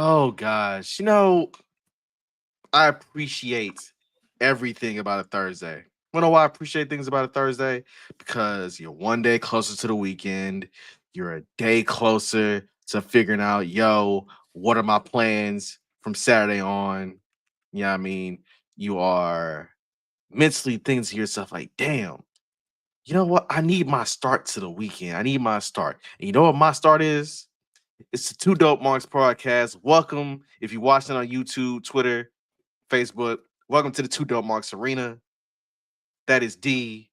Oh gosh, I appreciate everything about a Thursday. You know why I appreciate things about a Thursday? Because you're one day closer to the weekend. You're a day closer to figuring out, what are my plans from Saturday on? You know what I mean? You are mentally thinking to yourself, like, damn, you know what? I need my start to the weekend. I need my start. And you know what my start is? It's the Two Dope Marks podcast. Welcome if you're watching on YouTube, Twitter, Facebook. Welcome to the Two Dope Marks Arena. That is D.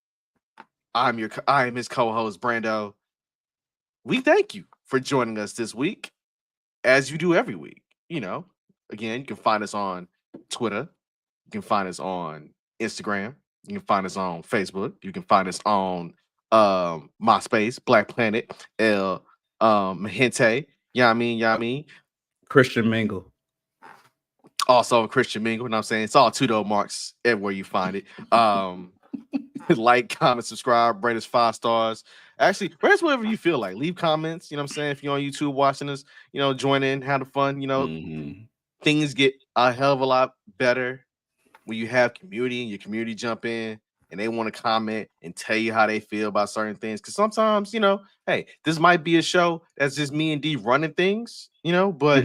I am his co-host, Brando. We thank you for joining us this week, as you do every week. Again, you can find us on Twitter. You can find us on Instagram. You can find us on Facebook. You can find us on MySpace, Black Planet, Mahente. You know what I mean? Christian Mingle. Also Christian Mingle. You know what I'm saying? It's all Two Dope Marks everywhere you find it. Like, comment, subscribe, rate us 5 stars. Actually, rate us whatever you feel like. Leave comments. You know what I'm saying? If you're on YouTube watching us, join in, have the fun. Things get a hell of a lot better when you have community and your community jump in and they want to comment and tell you how they feel about certain things. Because sometimes, hey, this might be a show that's just me and D running things, but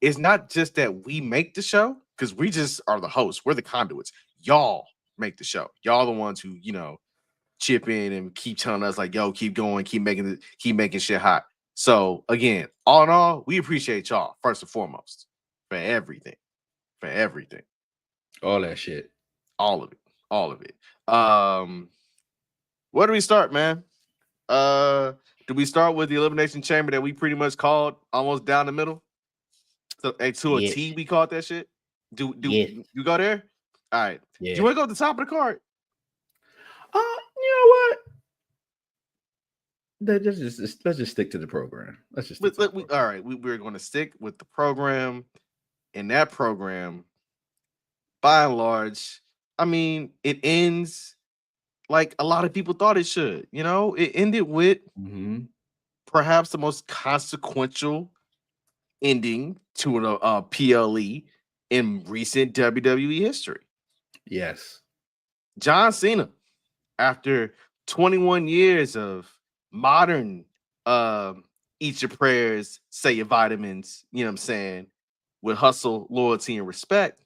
it's not just that we make the show, because we just are the hosts. We're the conduits. Y'all make the show. Y'all the ones who, chip in and keep telling us like, yo, keep going, keep making shit hot. So again, all in all, we appreciate y'all first and foremost for everything. All that shit. All of it. Where do we start, man? Do we start with the Elimination Chamber that we pretty much called almost down the middle? So a T, we called that shit. Do you go there? All right. Yeah. Do you want to go to the top of the card? You know what? Let's just stick to the program. Let's just all right. We're going to stick with the program, and that program, by and large, I mean, it ends like a lot of people thought it should. It ended with perhaps the most consequential ending to a PLE in recent WWE history. Yes. John Cena, after 21 years of modern eat your prayers, say your vitamins, you know what I'm saying, with hustle, loyalty, and respect,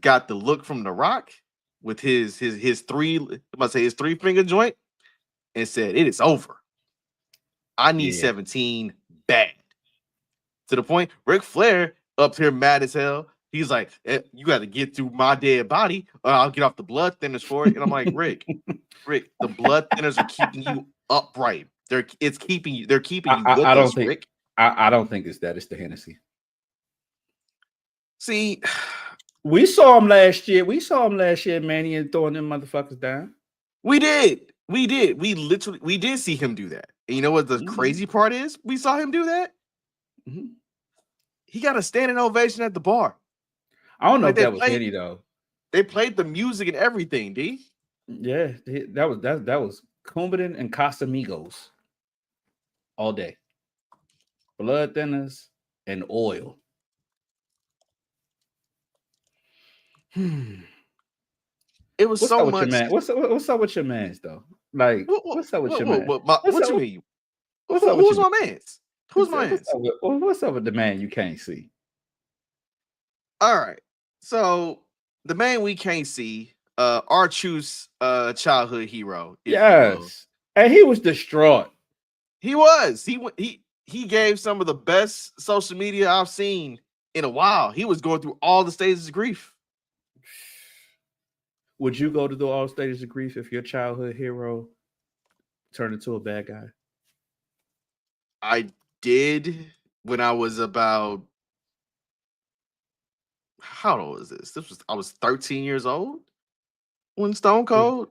got the look from The Rock with his three, I'm about to say his 3-finger joint, and said, it is over. I need 17 bad. To the point, Ric Flair up here mad as hell. He's like, you got to get through my dead body, or I'll get off the blood thinners for it. And I'm like, Rick, the blood thinners are keeping you upright. They're keeping you with us, Rick. I don't think it's that. It's the Hennessy. See, we saw him last year. Manny, and throwing them motherfuckers down. We did. We did see him do that. And you know what the crazy part is? We saw him do that. He got a standing ovation at the bar. I don't know if that was Henny though. They played the music and everything, D. Yeah, that was Coumadin and Casamigos all day. Blood thinners and oil. It was so much. What's up with your mans though? Like, what's up with your man? What you mean? Who's my mans? Who's my mans? What's up with the man you can't see? All right. So the man we can't see, our choose childhood hero. Yes. And he was distraught. He was. He gave some of the best social media I've seen in a while. He was going through all the stages of grief. Would you go through all stages of grief if your childhood hero turned into a bad guy? I did when I was about, how old was this? I was 13 years old when Stone Cold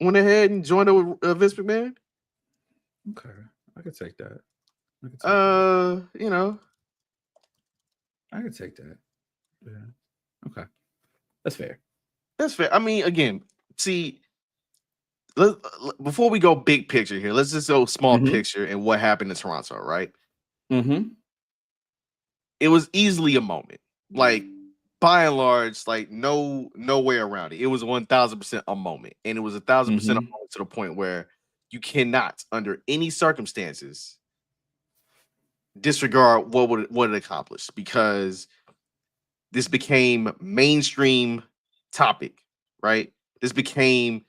went ahead and joined up with Vince McMahon. Okay, I could take that. I could take that. Yeah. Okay, that's fair. That's fair. I mean, again, see, before we go big picture here, let's just go small picture and what happened in Toronto, right? it was easily a moment. Like by and large, like no way around it. It was 1000% a moment, and it was 1000% a Mm-hmm. moment to the point where you cannot, under any circumstances, disregard what it accomplished, because this became mainstream topic, right? This became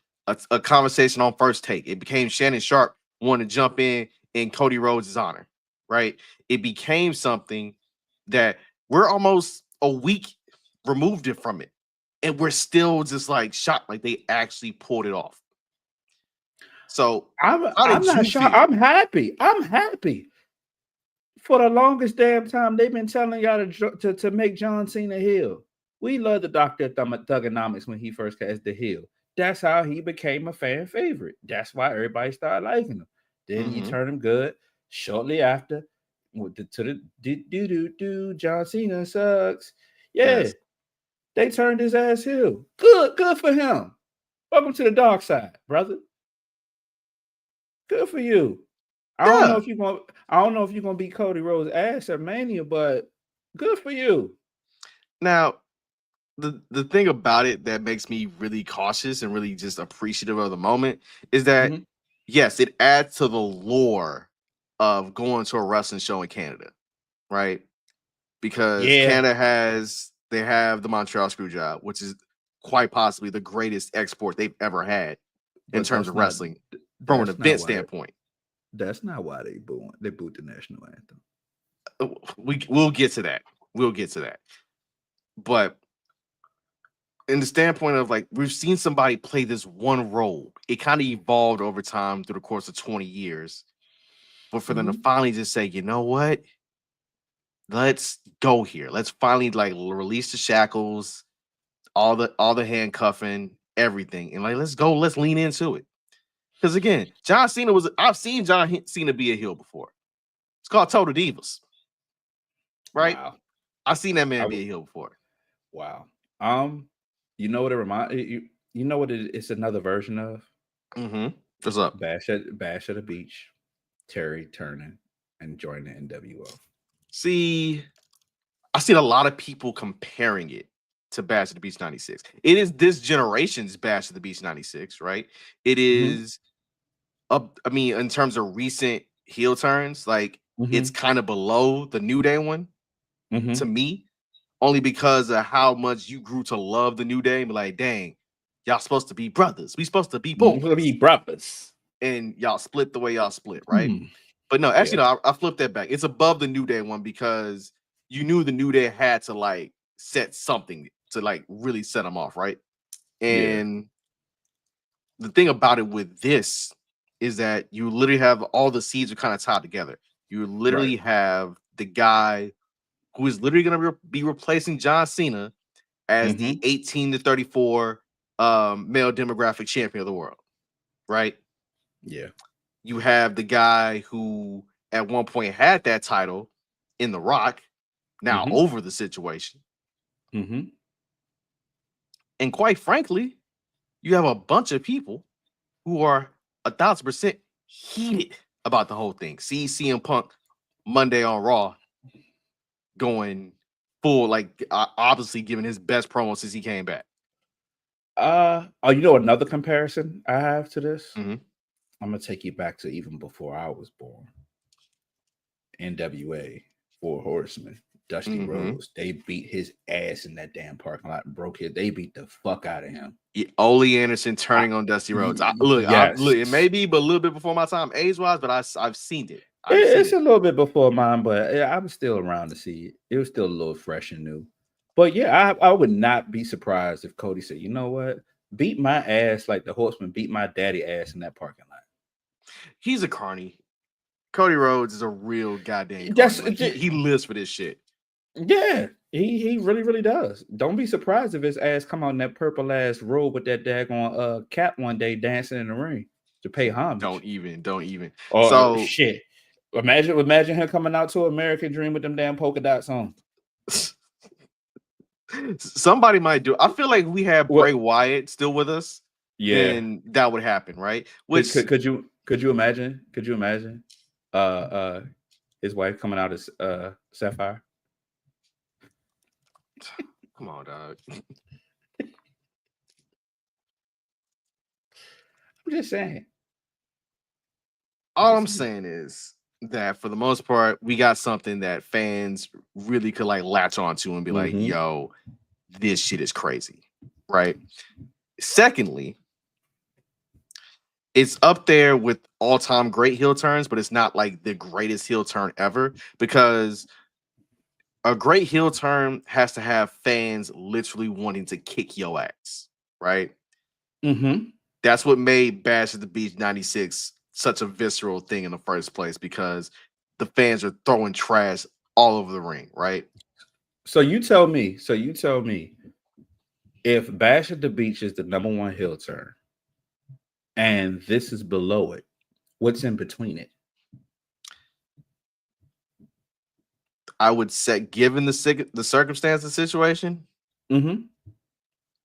a conversation on First Take. It became Shannon Sharp wanting to jump in Cody Rhodes' honor, right? It became something that we're almost a week removed it from it, and we're still just like shocked, like they actually pulled it off. So, how I'm did not you sure. feel? I'm happy. I'm happy. For the longest damn time, they've been telling y'all to make John Cena heel. We love the Doctor Thugonomics when he first cast the heel. That's how he became a fan favorite. That's why everybody started liking him. Then you Mm-hmm. turn him good. Shortly after, John Cena sucks. Yeah, Yes. they turned his ass heel. Good for him. Welcome to the dark side, brother. Good for you. I don't know Yeah. if you're gonna. I don't know if you're gonna beat Cody Rhodes' ass at Mania, but good for you. Now, the thing about it that makes me really cautious and really just appreciative of the moment is that Mhm. yes, it adds to the lore of going to a wrestling show in Canada, right? Because Yeah, they have the Montreal Screwjob, which is quite possibly the greatest export they've ever had in but terms of wrestling from an that's not event why standpoint. that's not why they booed the national anthem. We'll get to that. We'll get to that. But in the standpoint of like we've seen somebody play this one role, it kind of evolved over time through the course of 20 years. But for them to Mhm. finally just say, you know what, let's go here. Let's finally like release the shackles, all the handcuffing, everything, and like let's go. Let's lean into it. Because again, John Cena was. I've seen Cena be a heel before. It's called Total Divas, right? Wow. I've seen that I man be w- a heel before. wow. Um, you know what it remind you? You know what it's another version of? Mm-hmm. What's up? Bash at the Beach, Terry turning and joining the NWO. See, I've seen a lot of people comparing it to Bash at the Beach 96. It is this generation's Bash at the Beach 96, right? It Mhm. is up, I mean, in terms of recent heel turns, like it's Mhm. kind of below the New Day one to Mhm. me, only because of how much you grew to love the New Day. And be like, dang, y'all supposed to be brothers. We supposed to be It's gonna boys. be brothers. And y'all split the way y'all split, right? Hmm. But no, actually, Yeah. no, I flipped that back. It's above the New Day one because you knew the New Day had to like set something to like really set them off, right? Yeah. And the thing about it with this is that you literally have all the seeds are kind of tied together. You Right. literally have the guy who is literally going to be replacing John Cena as the Mhm. 18 to 34 male demographic champion of the world, right? Yeah. You have the guy who at one point had that title in The Rock, now Mhm. over the situation. Mhm. And quite frankly, you have a bunch of people who are 1000% heated about the whole thing. See CM Punk Monday on Raw going full, like obviously giving his best promo since he came back. Oh, you know another comparison I have to this? Mhm. I'm gonna take you back to even before I was born. NWA, Four Horsemen, Dusty Mhm. Rhodes. They beat his ass in that damn parking lot and broke it. They beat the fuck out of him. Ole Anderson I, turning on Dusty Rhodes. I yes. look. It may be, but a little bit before my time, age wise. But I've seen it. I've seen It's it. a little bit before mine, but I was still around to see it. It was still a little fresh and new. But yeah, I would not be surprised if Cody said, you know what? Beat my ass like the horseman beat my daddy ass in that parking lot. He's a carny. Cody Rhodes is a real goddamn carny. That's Like he lives for this shit. yeah, he really does. Don't be surprised if his ass come out in that purple ass robe with that daggone cap one day dancing in the ring to pay homage. Don't even. Or So shit. Imagine him coming out to American Dream with them damn polka dots on. somebody might do. I feel like if we had What? Bray Wyatt still with us, Yeah. then that would happen, right? Could Which could, could you imagine? Could you imagine? Uh, uh, his wife coming out as Sapphire. Come on, dog. I'm just saying. All I'm saying is that for the most part, we got something that fans really could like latch onto and be like, Mhm. yo, this shit is crazy. Right. Secondly, it's up there with all-time great heel turns, but it's not like the greatest heel turn ever because a great heel turn has to have fans literally wanting to kick your ass, right? Mhm. That's what made Bash at the Beach 96 such a visceral thing in the first place because the fans are throwing trash all over the ring, right? So you tell me. If Bash at the Beach is the number one heel turn, and this is below it, what's in between it? I would say, given the circumstance, the situation, Mm-hmm.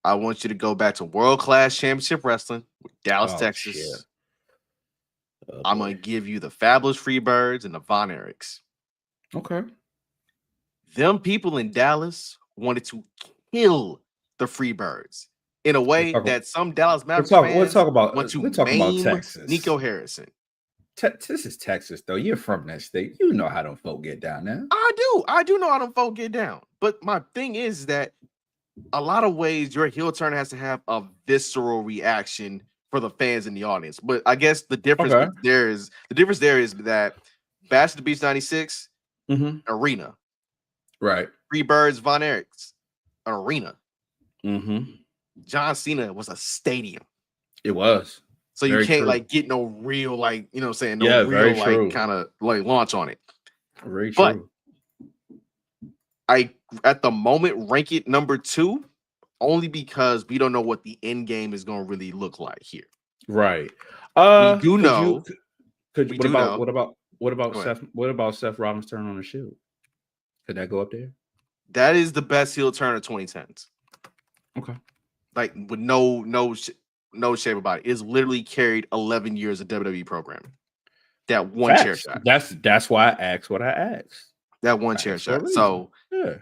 I want you to go back to World Class Championship Wrestling with Dallas, Oh shit. Texas. Oh I'm gonna boy. give you the Fabulous Freebirds and the Von Erichs. Okay. Them people in Dallas wanted to kill the Freebirds in a We're way talking. that some Dallas We're Mavericks talking. We're fans talking about. want to We're talking about maim Texas. Nico Harrison. This is Texas, though. You're from that state. You know how them folk get down there. I do know how them folk get down. But my thing is that a lot of ways your heel turn has to have a visceral reaction for the fans in the audience. But I guess the difference Okay. there is that Bash at the Beach 96 Mm-hmm. arena, Right. Freebirds Von Erichs arena. Mm-hmm. John Cena was a stadium. It was. So you Very can't true. like get no real like, you know what I'm saying, no Yeah, real very like true. kind of like launch on it. Very But true. I at the moment rank it number 2 only because we don't know what the end game is going to really look like here. Right. We do Could you? know. Could We what do about? know. What about? What about Go ahead. Seth? What about Seth Rollins turn on the Shield? Could that go up there? That is the best heel turn of 2010s. Okay. Like with no shape about it. It's literally carried 11 years of WWE programming. That one chair Facts. shot. That's why I asked what I asked. That one I chair asked for a shot. reason. So Yeah.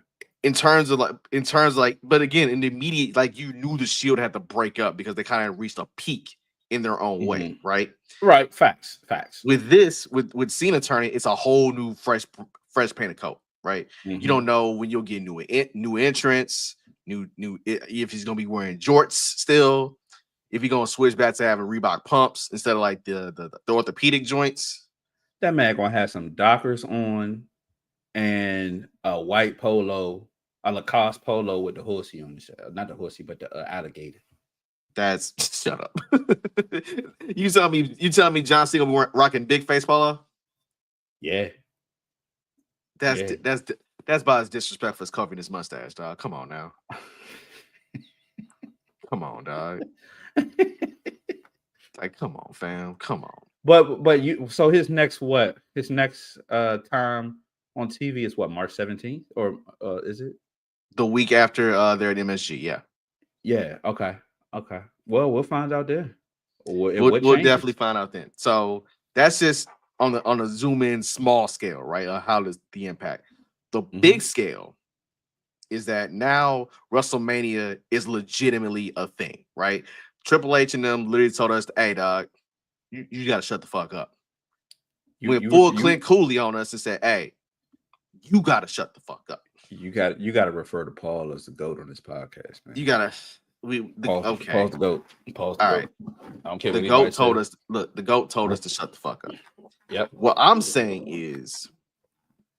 in terms of like, but again, in the immediate, like you knew the Shield had to break up because they kind of reached a peak in their own way, right? Right. Facts. With this, with Cena turning, it's a whole new fresh painted coat, right? You don't know when you'll get new entrants, if he's gonna be wearing jorts still, if he's gonna switch back to having Reebok pumps instead of like the orthopedic joints. That man gonna have some Dockers on and a white polo, a Lacoste polo with the horsey on the not the horsey, but the alligator. That's shut up. You tell me John Cena will be rocking big face polo? Yeah. That's Yeah. that's about as disrespectful as covering his mustache, dog. Come on now. Come on, dog. Like, come on, fam. Come on. But you so his next time on TV is what, March 17th? Or is it? The week after they're at MSG, yeah. Yeah, okay. Okay. Well, we'll find out there. What We'll definitely changes? find out then. So that's just on a zoom in small scale, right? How does the impact? The big scale is that now WrestleMania is legitimately a thing, right? Triple H and them literally told us, "Hey, dog, you got to shut the fuck up." Went full Clint Cooley on us and said, "Hey, you got to shut the fuck up." You got to refer to Paul as the GOAT on this podcast, man. You gotta Pause the GOAT. Pause the All GOAT. right. I don't care The what GOAT anybody told say. us, look, the GOAT told us to shut the fuck up. Yep. What I'm saying is,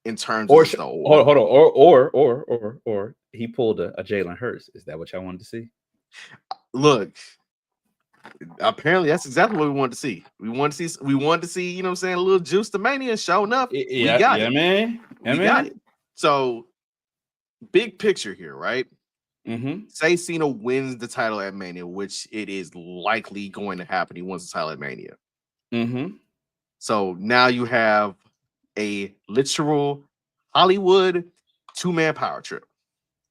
in terms Or of just the hold on, or he pulled a Jalen Hurts. Is that what y'all wanted to see? Look, apparently that's exactly what we wanted to see. We wanted to see, you know what I'm saying, a little juice to mania showing up. We got it. Man. We got it. So big picture here, right? Say Cena wins the title at Mania, which it is likely going to happen. He wins the title at Mania. So now you have a literal Hollywood 2-man power trip.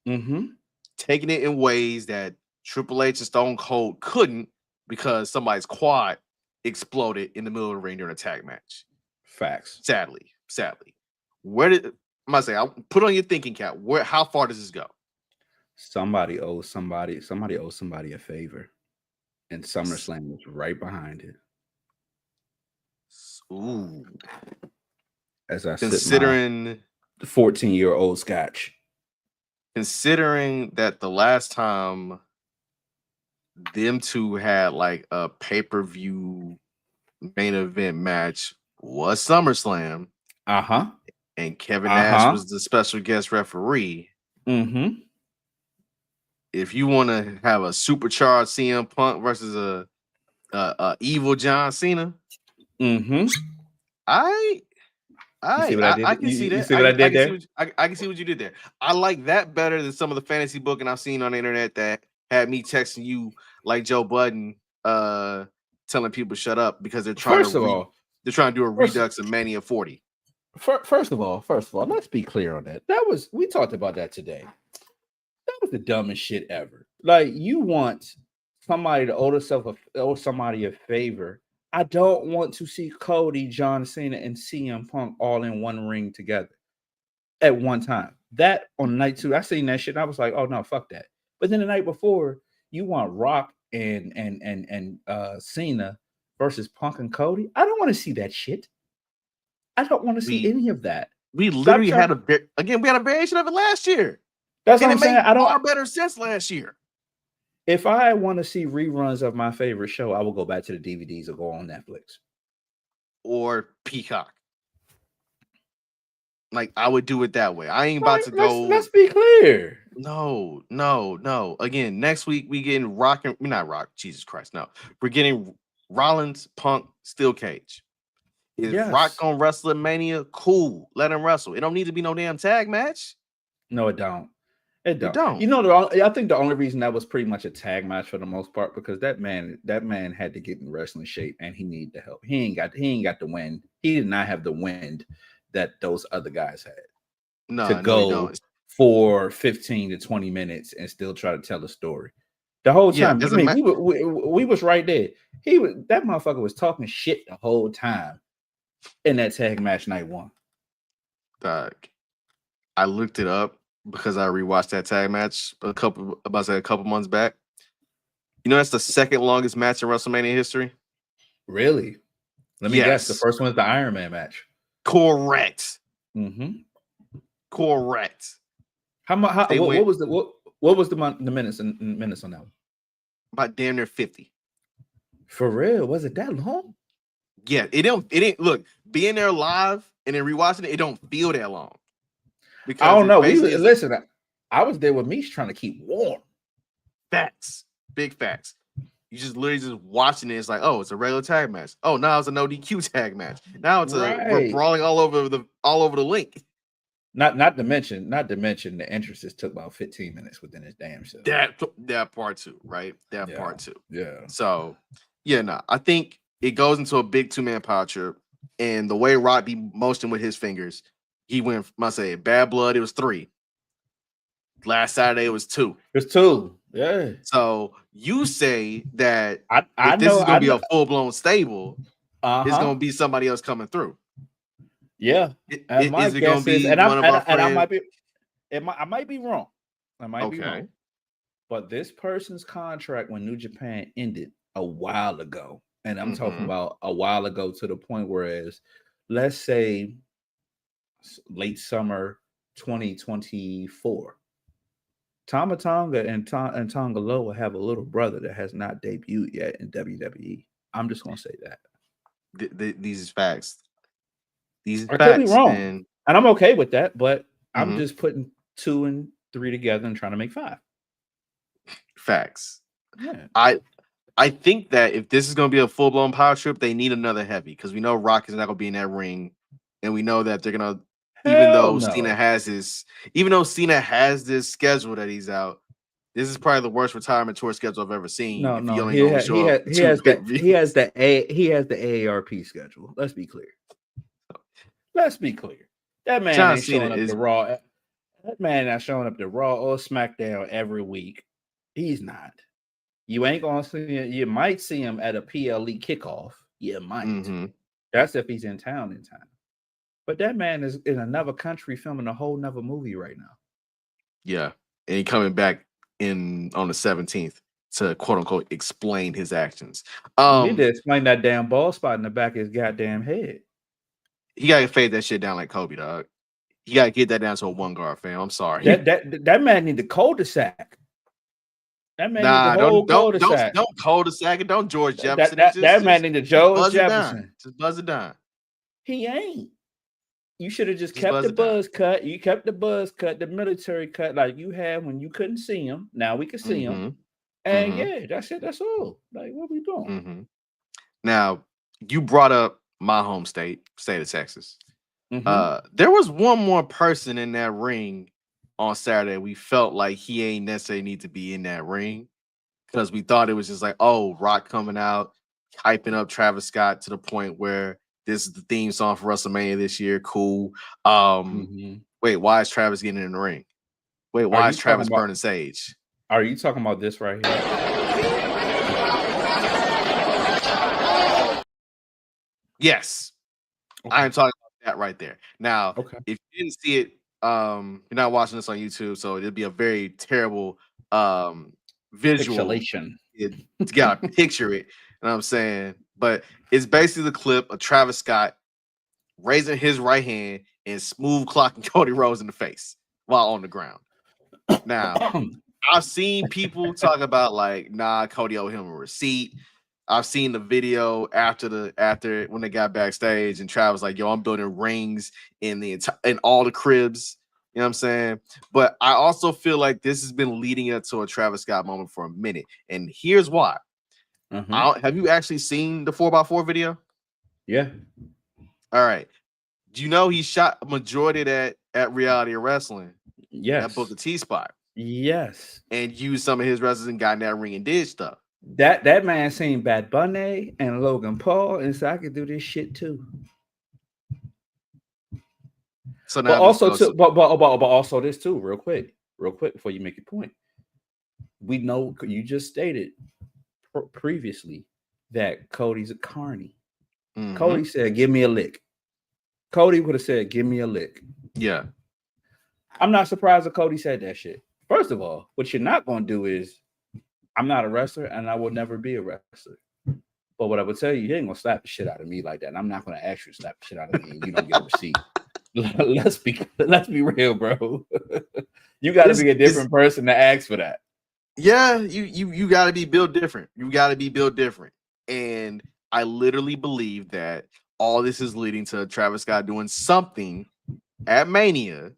Taking it in ways that Triple H and Stone Cold couldn't because somebody's quad exploded in the middle of the ring during a tag match. Facts. Sadly. Where did I say? I'll put on your thinking cap. How far does this go? Somebody owes somebody a favor, and SummerSlam was right behind it. Ooh. As I sip my Considering 14-year-old scotch. considering that the last time them two had like a pay-per-view main event match was SummerSlam, Uh-huh. and Kevin Nash Uh-huh. was the special guest referee. Mm-hmm. If you want to have a supercharged CM Punk versus a evil John Cena, Mm-hmm. I You see what I I did? can see You that. see what I I did can see there? what I can see what you did there. I like that better than some of the fantasy booking I've seen on the internet that had me texting you like Joe Budden, telling people shut up because they're trying First of to all, they're trying to do a first, redux of Mania 40. first of all, let's be clear on that. We talked about that today. That was the dumbest shit ever. Like, you want somebody to owe somebody a favor. I don't want to see Cody, John Cena, and CM Punk all in one ring together at one time. That on night 2, I seen that shit. And I was like, oh no, fuck that. But then the night before, you want Rock and Cena versus Punk and Cody. I don't want to see that shit. I don't want to see We any of that. we Stop literally trying. had we had a variation of it last year, That's what and I'm it saying. made I don't. far better sense last year. If I want to see reruns of my favorite show, I will go back to the DVDs or go on Netflix Or Peacock. Like, I would do it that way. I ain't All about right, to let's go. be clear. No. Again, next week we getting rocking. We're not rock. Jesus Christ, no. We're getting Rollins, Punk, Steel Cage. If Rock Yes. gonna wrestle at Mania, cool. Let him wrestle. It don't need to be no damn tag match. No, it don't. It It don't. don't. You know, I think the only reason that was pretty much a tag match for the most part because that man had to get in wrestling shape and he needed the help. He ain't got the wind. He did not have the wind that those other guys had to No, he go don't. for 15 to 20 minutes and still try to tell a story. The whole Yeah, time, as I a mean, we was right there. That motherfucker was talking shit the whole time in that tag match night 1. dog. I looked it up because I rewatched that tag match a couple months back. You know that's the second longest match in WrestleMania history. Really? Let me guess. The Yes, first one is the Iron Man match. correct. Mm-hmm. Correct. They What went was the minutes on that one? about damn near 50. For real? Was it that long? Yeah, it didn't look being there live and then rewatching it don't feel that long. I Because don't it know. basically is Listen. I was there with Meech trying to keep warm. facts. Big facts. You just literally just watching it. It's like, oh, it's a regular tag match. Oh, now it's a no DQ tag match. Now we're Right. brawling all over the link. Not to mention the entrances took about 15 minutes within his damn show. That part too, right? That part too. Yeah. So, yeah, no, I think it goes into a big 2-man power trip, and the way Rock be motioning with his fingers, he went. Must say, Bad Blood. It was 3. Last Saturday it was 2. There's 2. Yeah. So you say that I if this know. is gonna I be know. a full blown stable, it's Uh-huh. gonna be somebody else coming through. Yeah. And my Is it gonna guess is, be one of our I friends? might be wrong. I might be Okay. wrong. But this person's contract when New Japan ended a while ago, and I'm talking about a while ago to the point whereas, let's say late summer 2024, Tama Tonga and Tonga Loa have a little brother that has not debuted yet in WWE. I'm just gonna say that. These facts. These I could be facts, wrong, and I'm okay with that. But I'm just putting 2 and 3 together and trying to make 5. facts. Yeah. I think that if this is going to be a full blown power trip, they need another heavy because we know Rock is not going to be in that ring, and we know that they're going to, even though Cena has this schedule that he's out. This is probably the worst retirement tour schedule I've ever seen. No, if no, you only going to show up he has the pay-per-views. AARP schedule. Let's be clear. That man John ain't Cena showing up is to Raw. That man not showing up to Raw or SmackDown every week. He's not. You ain't gonna see him. You might see him at a PLE kickoff. You might. That's if he's in town. But that man is in another country filming a whole nother movie right now. Yeah, and he coming back on the 17th to quote unquote explain his actions. You need to explain that damn bald spot in the back of his goddamn head. He gotta fade that shit down like Kobe, dog. He gotta get that down to a 1 guard, fam. I'm sorry. That man need the cul-de-sac. That man need the Nah, whole cul-de-sac. don't cul-de-sac it. Don't George Jefferson. That man need the George Jefferson. Just buzz it down. He ain't. You should have just kept the buzz cut. You kept the buzz cut, the military cut, like you had when you couldn't see him. Now we can see him. And yeah, that's it. That's all. Like, what we doing? Now, you brought up my home state of Texas. There was one more person in that ring on Saturday. We felt like he ain't necessarily need to be in that ring because we thought it was just like, oh, Rock coming out, hyping up Travis Scott to the point where this is the theme song for WrestleMania this year. Cool. Wait, why is Travis getting in the ring? Wait, why is Travis burning sage? Are you talking about this right here? Yes. Okay. I am talking about that right there. Now, if you didn't see it, you're not watching this on YouTube, so it'd be a very terrible visual. You gotta picture it. You know what I'm saying? But it's basically the clip of Travis Scott raising his right hand and smooth clocking Cody Rhodes in the face while on the ground. Now, I've seen people talk about like, nah, Cody owed him a receipt. I've seen the video after when they got backstage and Travis like, yo, I'm building rings in all the cribs. You know what I'm saying? But I also feel like this has been leading up to a Travis Scott moment for a minute. And here's why. Have you actually seen the 4x4 video? Yeah. All right. Do you know he shot a majority of that at Reality of Wrestling? Yes. That Booker T spot. Yes. And used some of his wrestlers and got in that ring and did stuff. That man seen Bad Bunny and Logan Paul and said, I could do this shit too. So now, but also this too, real quick before you make your point. We know you just stated previously that Cody's a carny. Cody said, "Give me a lick." Cody would have said, "Give me a lick." Yeah, I'm not surprised that Cody said that shit. First of all, what you're not going to do is, I'm not a wrestler and I will never be a wrestler. But what I would tell you, you ain't gonna slap the shit out of me like that. And I'm not gonna ask you to slap the shit out of me and you don't get a receipt. let's be real, bro. You got to be a different person to ask for that. Yeah, you got to be built different. You got to be built different. And I literally believe that all this is leading to Travis Scott doing something at Mania.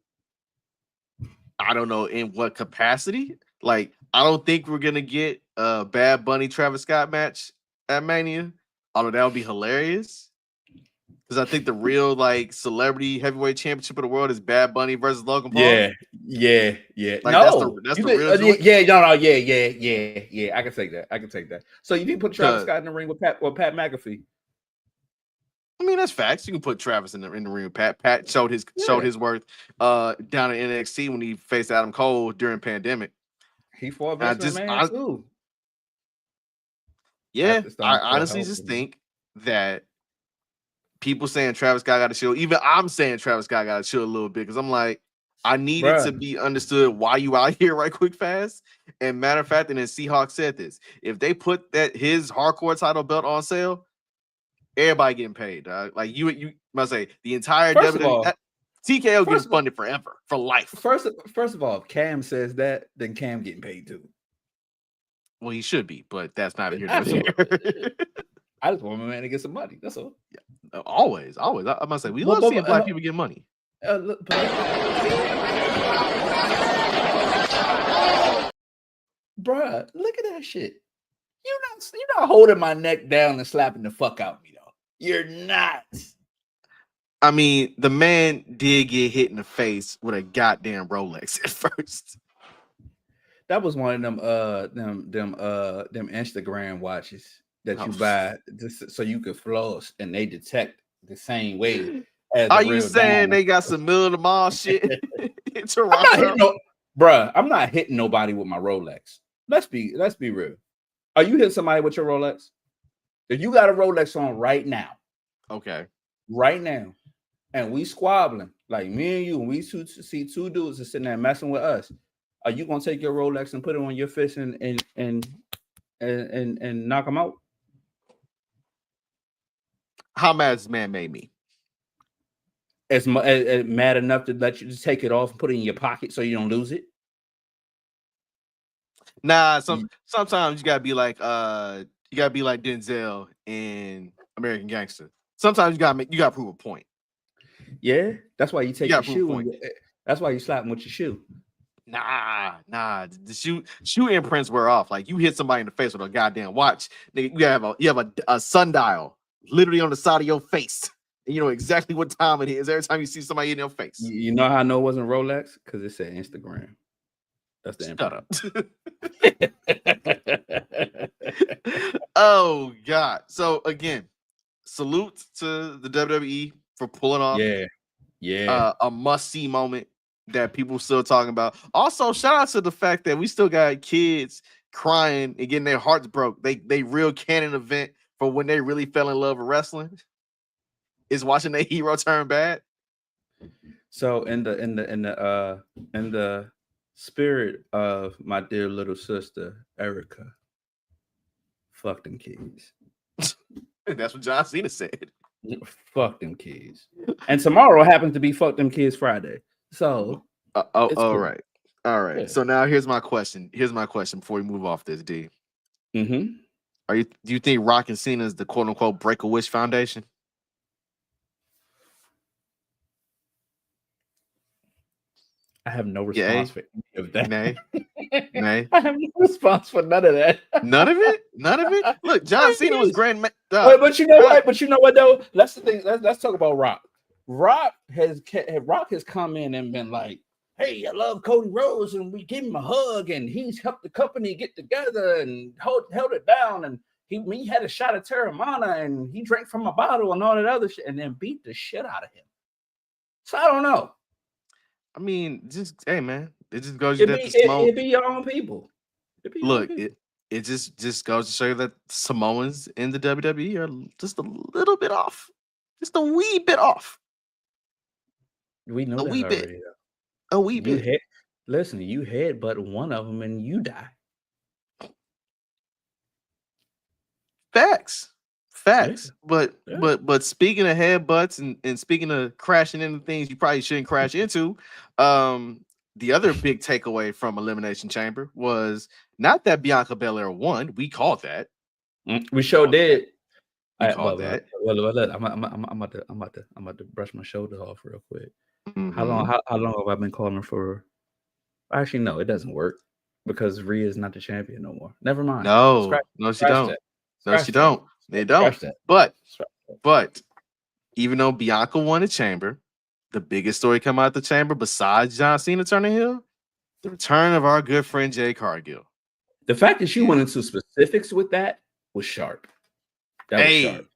I don't know in what capacity. Like, I don't think we're gonna get a Bad Bunny Travis Scott match at Mania, although that would be hilarious. Because I think the real like celebrity heavyweight championship of the world is Bad Bunny versus Logan Paul. Yeah. Like, no, that's the real. Yeah. I can take that. So you need to put Travis Scott in the ring with Pat McAfee. I mean, that's facts. You can put Travis in the ring with Pat. Pat showed his worth down in NXT when he faced Adam Cole during pandemic. He fought Vince McMahon too. Yeah, I honestly just think that people saying Travis Scott got to chill. Even I'm saying Travis Scott got to chill a little bit because I'm like, I need it to be understood why you out here right quick fast. And matter of fact, and then Seahawks said this: if they put his hardcore title belt on sale, everybody getting paid. Like you must say the entire WWE. TKO gets funded forever for life. First of all, if Cam says that, then Cam getting paid too. Well, he should be, but that's not here. I just want my man to get some money. That's all. Yeah, always. I must say, we love seeing black people get money. Bruh, look at that shit. You're not holding my neck down and slapping the fuck out of me though. You're not. I mean, the man did get hit in the face with a goddamn Rolex at first. That was one of them Instagram watches that you buy just so you could floss and they detect the same way. Are you saying they got some middle of the mall shit in Toronto? I'm not hitting nobody with my Rolex. Let's be real. Are you hitting somebody with your Rolex? If you got a Rolex on right now, okay, right now, and we squabbling like me and you, and we see two dudes are sitting there messing with us, Are you gonna take your Rolex and put it on your fist and knock him out? How mad this man made me? As mad enough to let you just take it off and put it in your pocket so you don't lose it? Nah, sometimes you gotta be like Denzel in American Gangster. Sometimes you gotta prove a point. Yeah, that's why you take You your gotta prove a shoe point. and that's why you slap him with your shoe. Nah. The shoe imprints wear off. Like you hit somebody in the face with a goddamn watch, nigga, you have a sundial literally on the side of your face. And you know exactly what time it is every time you see somebody in your face. You know how I know it wasn't Rolex? Because it said Instagram. That's the Shut up. Oh God. So again, salute to the WWE for pulling off a must-see moment that people still talking about. Also, shout out to the fact that we still got kids crying and getting their hearts broke. They real canon event for when they really fell in love with wrestling is watching their hero turn bad. So in the spirit of my dear little sister Erica, fuck them kids. That's what John Cena said. Fuck them kids. And tomorrow happens to be fuck them kids Friday. So all cool. right. All right. Yeah. So now here's my question. Before we move off this, D. Mm-hmm. Do you think Rock and Cena is the quote unquote Break a Wish Foundation? I have no response for any of that. Nay. I have no response for none of that. None of it. Look, John Cena was grand. But you know what? But you know what though? That's the thing. Let's talk about Rock. Rock has come in and been like, "Hey, I love Cody Rhodes, and we give him a hug, and he's helped the company get together and held it down, and he had a shot of Terramana, and he drank from a bottle and all that other shit, and then beat the shit out of him." So I don't know. I mean, just hey man, it just goes to it be your own people. Look, it just goes to show you that Samoans in the WWE are just a little bit off, just a wee bit off. We know a that wee already. Bit. A wee bit. Listen, you headbutt one of them and you die. Facts. Yeah. But speaking of headbutts and speaking of crashing into things you probably shouldn't crash into, the other big takeaway from Elimination Chamber was not that Bianca Belair won. We called that. We sure did. We called that. Well, I'm about to brush my shoulder off real quick. Mm-hmm. How long have I been calling for? Actually, no, it doesn't work because Rhea is not the champion no more. Never mind. No, she don't. They don't. But even though Bianca won the chamber, the biggest story come out the chamber besides John Cena turning heel, the return of our good friend Jade Cargill. The fact that she went into specifics with that was sharp. That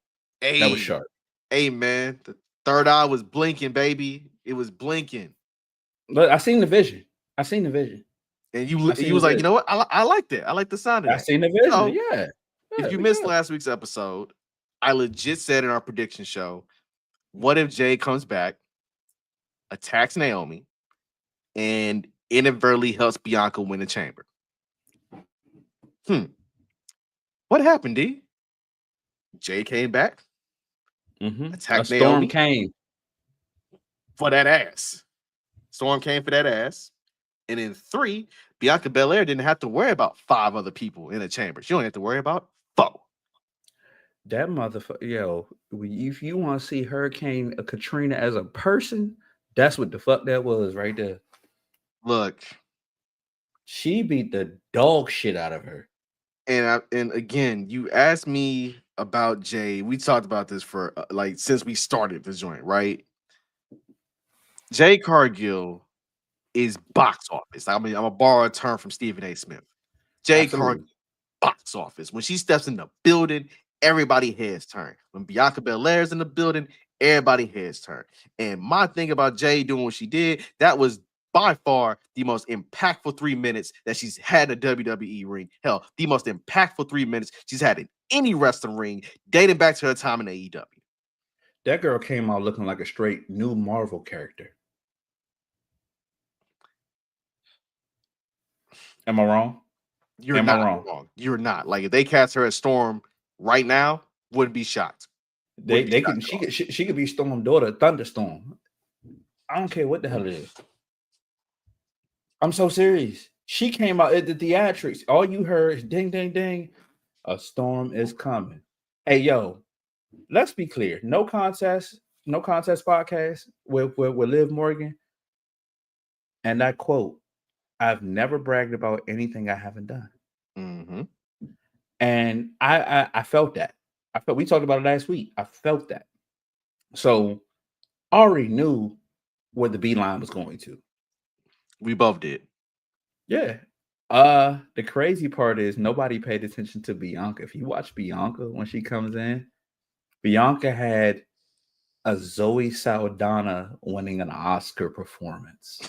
was sharp. Hey man, the third eye was blinking, baby. It was blinking. But I seen the vision. And you was like, you know what? I liked it. I like the sound of that. I seen the vision. So, yeah. If you missed last week's episode, I legit said in our prediction show, what if Jade comes back, attacks Naomi, and inadvertently helps Bianca win the chamber? What happened, D? Jade came back, attacked Naomi. Storm came for that ass. And in 3, Bianca Belair didn't have to worry about 5 other people in the chamber. She only had to worry about 4. That motherfucker, if you want to see Hurricane Katrina as a person, that's what the fuck that was right there. Look, she beat the dog shit out of her. And again, you asked me about Jade. We talked about this for since we started the joint, right? Jade Cargill is box office. I mean, I'm gonna borrow a term from Stephen A. Smith. Jade Cargill, box office. When she steps in the building, everybody heads turn. When Bianca Belair's in the building, everybody heads turn. And my thing about Jade doing what she did, that was by far the most impactful 3 minutes that she's had in a WWE ring. Hell, the most impactful 3 minutes she's had in any wrestling ring, dating back to her time in AEW. That girl came out looking like a straight new Marvel character. Am I wrong? You're Am I not wrong? wrong. You're not. Like if they cast her as Storm right now, wouldn't be shocked. Wouldn't be They shocked can at all. she could be Storm daughter, Thunderstorm. I don't care what the hell it is. I'm so serious. She came out at the theatrics. All you heard is ding, ding, ding. A storm is coming. Hey, yo, let's be clear. No contest podcast with Liv Morgan. And that quote, I've never bragged about anything I haven't done. Mm-hmm. And I felt that. We talked about it last week. I felt that. So I already knew where the beeline was going to. We both did. Yeah. The crazy part is nobody paid attention to Bianca. If you watch Bianca when she comes in, Bianca had a Zoe Saldana winning an Oscar performance.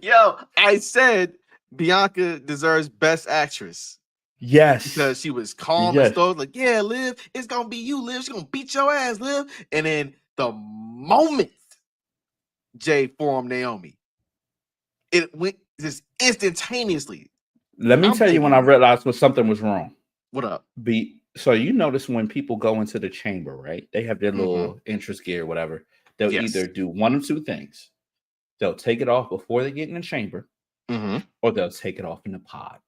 Yo, I said Bianca deserves Best Actress. Yes. Because she was calm and stoic, like, yeah, Liv, it's gonna be you, Liv. She's gonna beat your ass, Liv. And then the moment Jade formed Naomi, it went just instantaneously. Let me tell you when I realized when something was wrong. What up? So you notice when people go into the chamber, right? They have their little entrance gear, whatever. They'll either do one of two things. They'll take it off before they get in the chamber, or they'll take it off in the pod.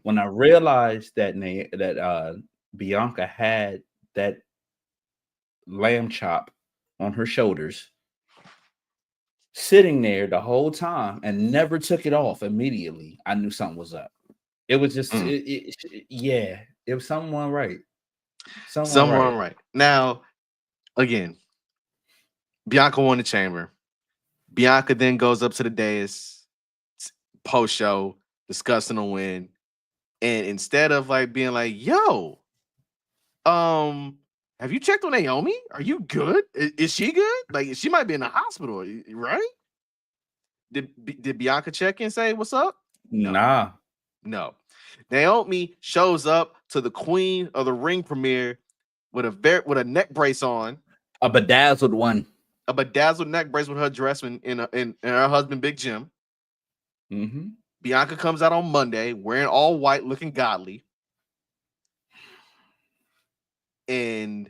When I realized that Bianca had that lamb chop on her shoulders, sitting there the whole time and never took it off immediately, I knew something was up. It was just, it was someone right. Someone right. Now, again, Bianca won the chamber. Bianca then goes up to the dais post show discussing the win. And instead of like being like, yo, have you checked on Naomi? Are you good? Is she good? Like she might be in the hospital, right? Did Bianca check and say what's up? No. Naomi shows up to the Queen of the Ring premiere with a neck brace on, a bedazzled one, a bedazzled neck brace with her dress in her husband Big Jim. Bianca comes out on Monday wearing all white, looking godly, and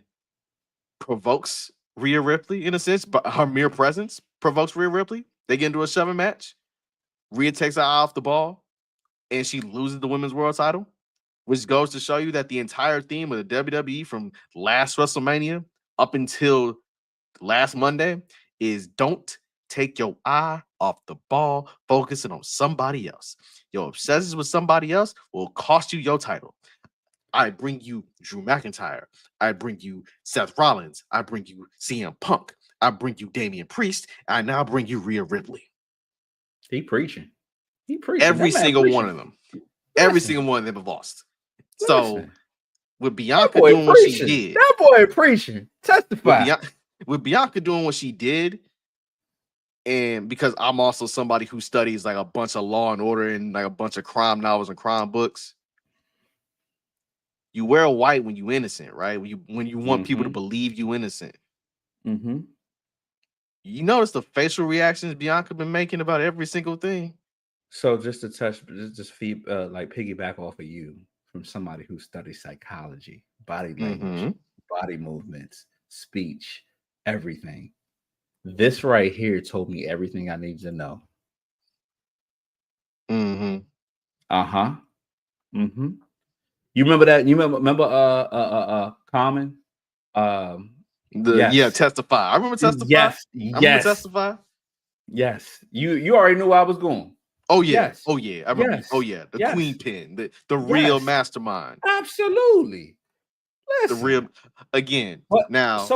provokes Rhea Ripley in a sense, but her mere presence provokes Rhea Ripley. They get into a shoving match. Rhea takes her eye off the ball, and she loses the women's world title, which goes to show you that the entire theme of the WWE from last WrestleMania up until last Monday is don't take your eye off the ball, focusing on somebody else. Your obsessions with somebody else will cost you your title. I bring you Drew McIntyre. I bring you Seth Rollins. I bring you CM Punk. I bring you Damian Priest. I now bring you Rhea Ripley. He preaching. Every single one of them. Every single one of them have lost. So with Bianca doing what she did. That boy preaching. Testify. With Bianca doing what she did, and because I'm also somebody who studies like a bunch of Law and Order and like a bunch of crime novels and crime books. You wear white when you innocent, right? When you want people to believe you innocent. You notice the facial reactions Bianca been making about every single thing. So just to piggyback off of you from somebody who studies psychology, body language, body movements, speech, everything. This right here told me everything I need to know. You remember that? You remember Common? Testify. I remember Testify. Yes. I remember Testify. Yes. You already knew where I was going. Oh yeah. Yes. Oh yeah. I remember. Yes. Oh yeah. The Queen Pin, the real mastermind. Absolutely. Listen. The real again. But now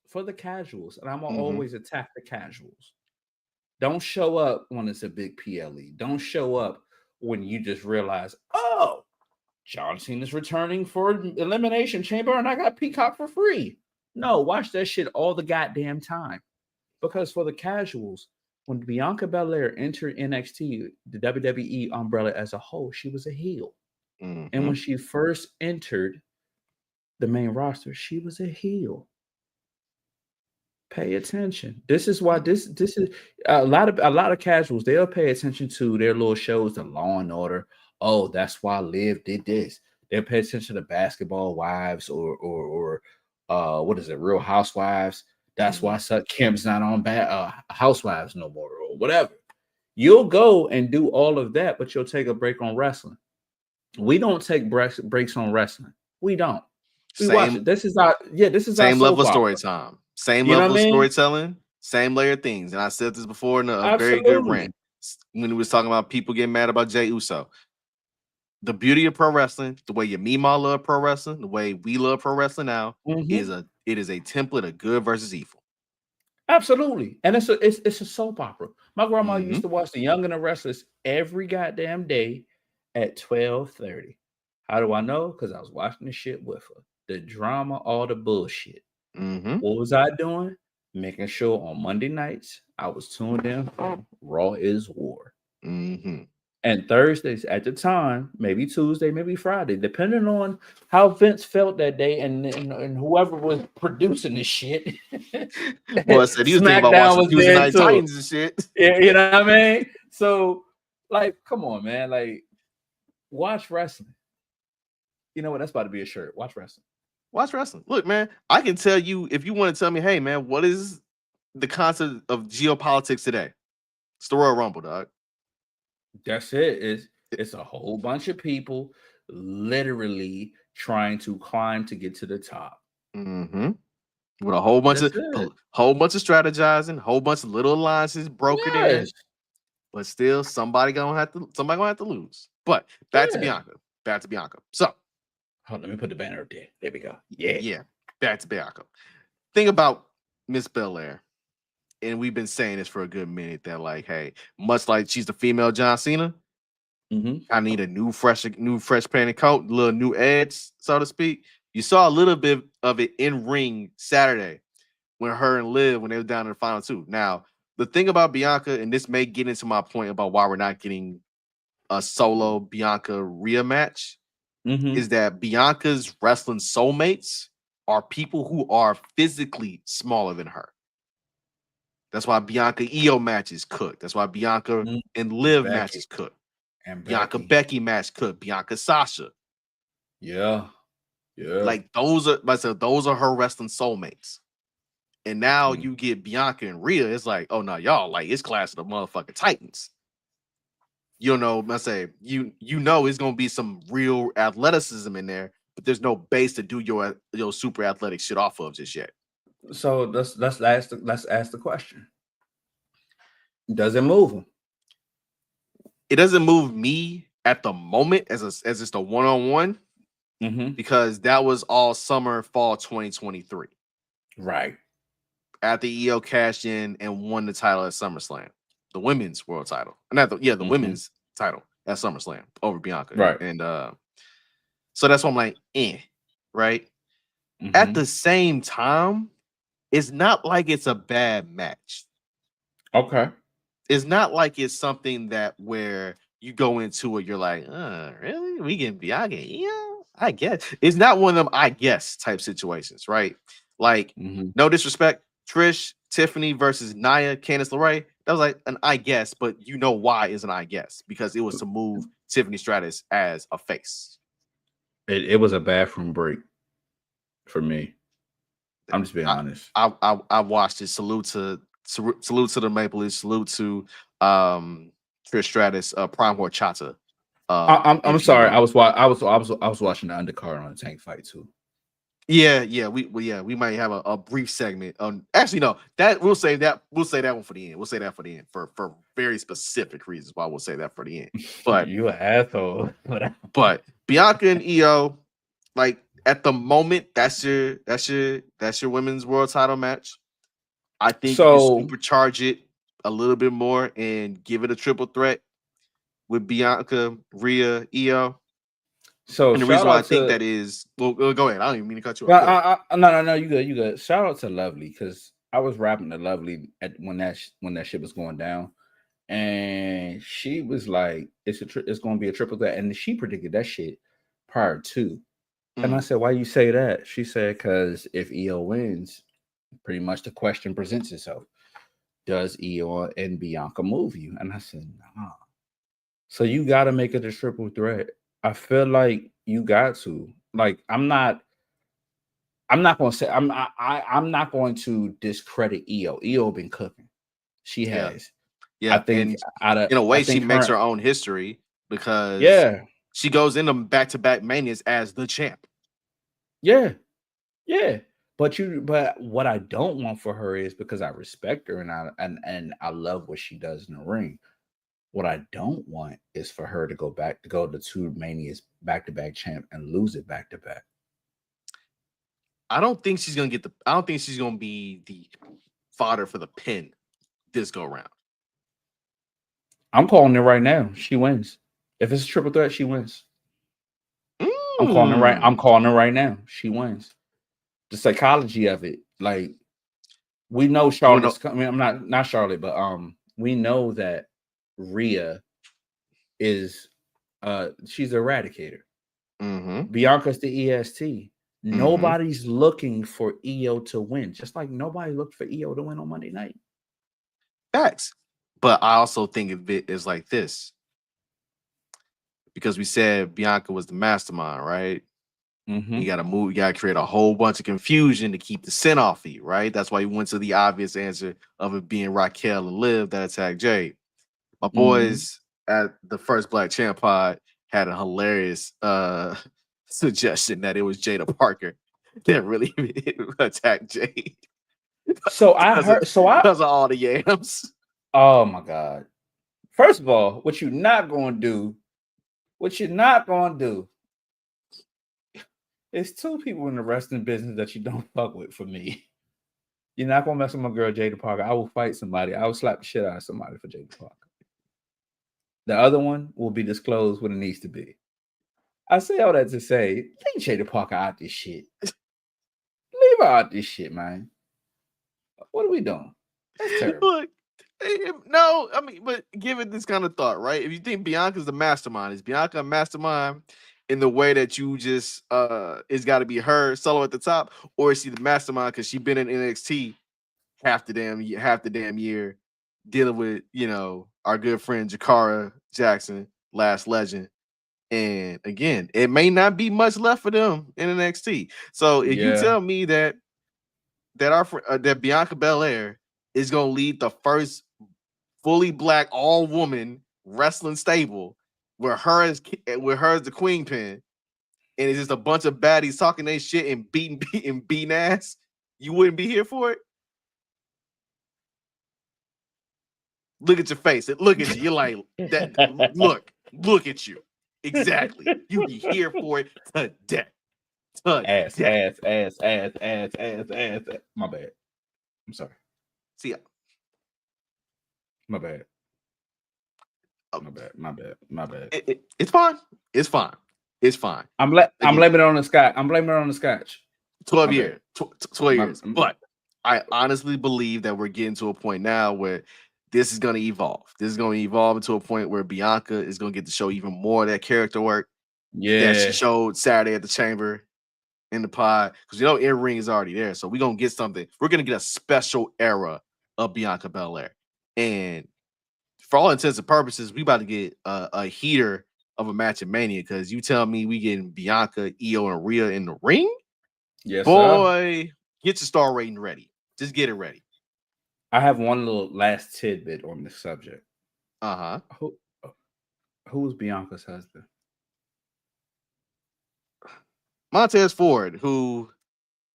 for the casuals, and I'm gonna always attack the casuals. Don't show up when it's a big PLE. Don't show up when you just realize, oh, John Cena's returning for Elimination Chamber and I got Peacock for free. No, watch that shit all the goddamn time. Because for the casuals, when Bianca Belair entered NXT, the WWE umbrella as a whole, she was a heel. And when she first entered the main roster, she was a heel. Pay attention. This is why this is a lot of casuals. They'll pay attention to their little shows, the Law and Order. Oh, that's why Liv did this. They'll pay attention to Basketball Wives or what is it, Real Housewives. That's why Kim's not on Housewives no more or whatever. You'll go and do all of that, but you'll take a break on wrestling. We don't take breaks on wrestling. We don't. We watch it. This is our same level of story opera. time, same You know level what of I mean? storytelling, same layer of things. And I said this before in a very good Absolutely. rant when we was talking about people getting mad about Jey Uso. The beauty of pro wrestling, the way your Mima love pro wrestling, the way we love pro wrestling now, is it is a template of good versus evil. Absolutely. And it's a soap opera. My grandma used to watch The Young and the Restless every goddamn day at 12:30. How do I know? Because I was watching the shit with her. The drama, all the bullshit. What was I doing? Making sure on Monday nights I was tuned in for Raw is War. And Thursdays at the time, maybe Tuesday, maybe Friday, depending on how Vince felt that day and whoever was producing the shit. Well, I said he was thinking about watching Tuesday Night Titans and shit. Yeah, you know what I mean? So, like, come on, man. Like, watch wrestling. You know what? That's about to be a shirt. Watch wrestling. Watch wrestling. Look, man, I can tell you if you want to tell me, hey, man, what is the concept of geopolitics today? It's the Royal Rumble, dog. That's it. It's a whole bunch of people literally trying to climb to get to the top. With a whole bunch of strategizing, whole bunch of little alliances brokered in. But still, somebody gonna have to lose. But back to Bianca. So let me put the banner up there. There we go. Yeah. Back to Bianca. Think about Miss Belair. And we've been saying this for a good minute that, like, hey, much like she's the female John Cena, I need a new fresh painted coat, a little new edge, so to speak. You saw a little bit of it in ring Saturday when her and Liv, when they were down in the final two. Now, the thing about Bianca, and this may get into my point about why we're not getting a solo Bianca Rhea match, is that Bianca's wrestling soulmates are people who are physically smaller than her. That's why Bianca Io matches cooked. That's why Bianca and Liv matches cooked. And Bianca Becky match cooked. Bianca Sasha. Yeah. Like those are her wrestling soulmates. And now you get Bianca and Rhea. It's like, oh no, y'all, like, it's class of the motherfucking Titans. You know, I say you know it's gonna be some real athleticism in there, but there's no base to do your super athletic shit off of just yet. So let's ask the question. Does it move them? It doesn't move me at the moment as it's a one-on-one, because that was all summer, fall 2023. Right. After EO cashed in and won the title at SummerSlam, the women's world title. The women's title at SummerSlam over Bianca. Right. And so that's why I'm like, right? At the same time, it's not like it's a bad match. Okay. It's not like it's something that where you go into it, you're like, really? We can Bianca? Yeah, I guess. It's not one of them I guess type situations, right? Like, no disrespect, Trish, Tiffany versus Nia, Candice LeRae. That was like an I guess, but you know why is an I guess, because it was to move Tiffany Stratus as a face. It was a bathroom break for me. I'm just being honest. I watched it. Salute to the Maple Leafs. Salute to Trish Stratus, Prime Horchata. I'm sorry. I was watching the undercard on the Tank fight too. Yeah. We might have a brief segment. Actually, no. That we'll save that one for the end. We'll say that for the end for very specific reasons. Why we'll say that for the end. But you an asshole. But Bianca and Io, like, at the moment, that's your women's world title match. I think you supercharge it a little bit more and give it a triple threat with Bianca, Rhea, Io. So, and the reason why I think that is, well, go ahead. I don't even mean to cut you off. No, you good. Shout out to Lovely, because I was rapping to Lovely when that shit was going down, and she was like, "It's going to be a triple threat," and she predicted that shit prior to. And I said, "Why you say that?" She said, "Because if Io wins, pretty much the question presents itself: does Io and Bianca move you? And I said, nah. So you got to make it a triple threat. I feel like you got to. Like, I'm not going to say I'm not going to discredit Io. Io been cooking. She Yeah, has. I yeah, think and in a I way, she think makes her her own history because yeah she goes into back-to-back manias as the champ. yeah yeah. But what I don't want for her is, because I respect her and I love what she does in the ring. What I don't want is for her to go to 2 manias back to back champ and lose it back to back. I don't think she's gonna get the. I don't think she's gonna be the fodder for the pin this go round. I'm calling it right now. She wins. If it's a triple threat, she wins. I'm calling it right. I'm Mm. calling it right now. She wins. The psychology of it, like, we know You wanna Charlotte's. I mean, I'm not Charlotte, but we know that Rhea is she's the eradicator. Mm-hmm. Bianca's the EST. Mm-hmm. Nobody's looking for Io to win, just like nobody looked for Io to win on Monday night. Facts. But I also think of it as like this because we said Bianca was the mastermind, right? Mm-hmm. You got to move. You got to create a whole bunch of confusion to keep the scent off of you, right? That's why you went to the obvious answer of it being Raquel and Liv that attacked Jade. My Mm-hmm. boys at the first Black Champ Pod had a hilarious suggestion that it was Jada Parker that really attacked Jade So I because of, heard. So I. because of all the yams. Oh my god! First of all, what you're not going to do? What you're not going to do? It's 2 people in the wrestling business that you don't fuck with. For me, you're not gonna mess with my girl Jada Parker. I will fight somebody. I will slap the shit out of somebody for Jada Parker. The other one will be disclosed when it needs to be. I say all that to say, leave Jada Parker out this shit. Leave her out this shit, man. What are we doing? That's terrible. Look, no, I mean, but give it this kind of thought, right? If you think Bianca's the mastermind, is Bianca a mastermind in the way that you just it's got to be her solo at the top, or is she the mastermind because she been in NXT half the damn year dealing with our good friend Jakara Jackson, last legend. And again, it may not be much left for them in NXT. So if you Yeah. tell me that Bianca Belair is gonna lead the first fully black all woman wrestling stable where her as the queen pin, and it's just a bunch of baddies talking their shit and beating ass, you wouldn't be here for it. Look at your face. Look at you. You're like that. Look at you. Exactly. You be here for it to death. Ass. My bad. I'm sorry. See, My bad. My bad. it's fine. It's fine. It's fine. I'm Again, blaming it on the scotch. I'm blaming it on the scotch. 12 My years. bad. 12 years. But I honestly believe that we're getting to a point now where this is going to evolve. This is going to evolve into a point where Bianca is going to get to show even more of that character work that she Yeah. showed Saturday at the Chamber in the pod. Because in ring is already there. So we're going to get something. We're going to get a special era of Bianca Belair. And for all intents and purposes, we about to get a heater of a match at Mania, because you tell me we getting Bianca, Io, and Rhea in the ring? Yes, sir. Boy, get your star rating ready. Just get it ready. I have one little last tidbit on this subject. Uh-huh. Who's Bianca's husband? Montez Ford, who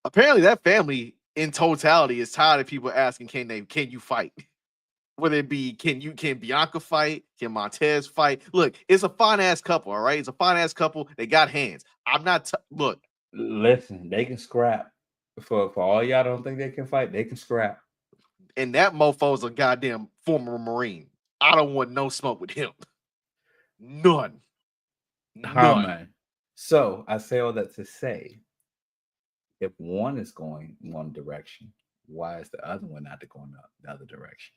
apparently that family in totality is tired of people asking, can you fight? Whether it be, can Bianca fight? Can Montez fight? Look, it's a fine ass couple, all right? It's a fine ass couple. They got hands. I'm not look. Listen, they can scrap. For all y'all don't think they can fight, they can scrap. And that mofo's a goddamn former Marine. I don't want no smoke with him. None. Oh, man. So I say all that to say, if one is going one direction, why is the other one not going the other direction?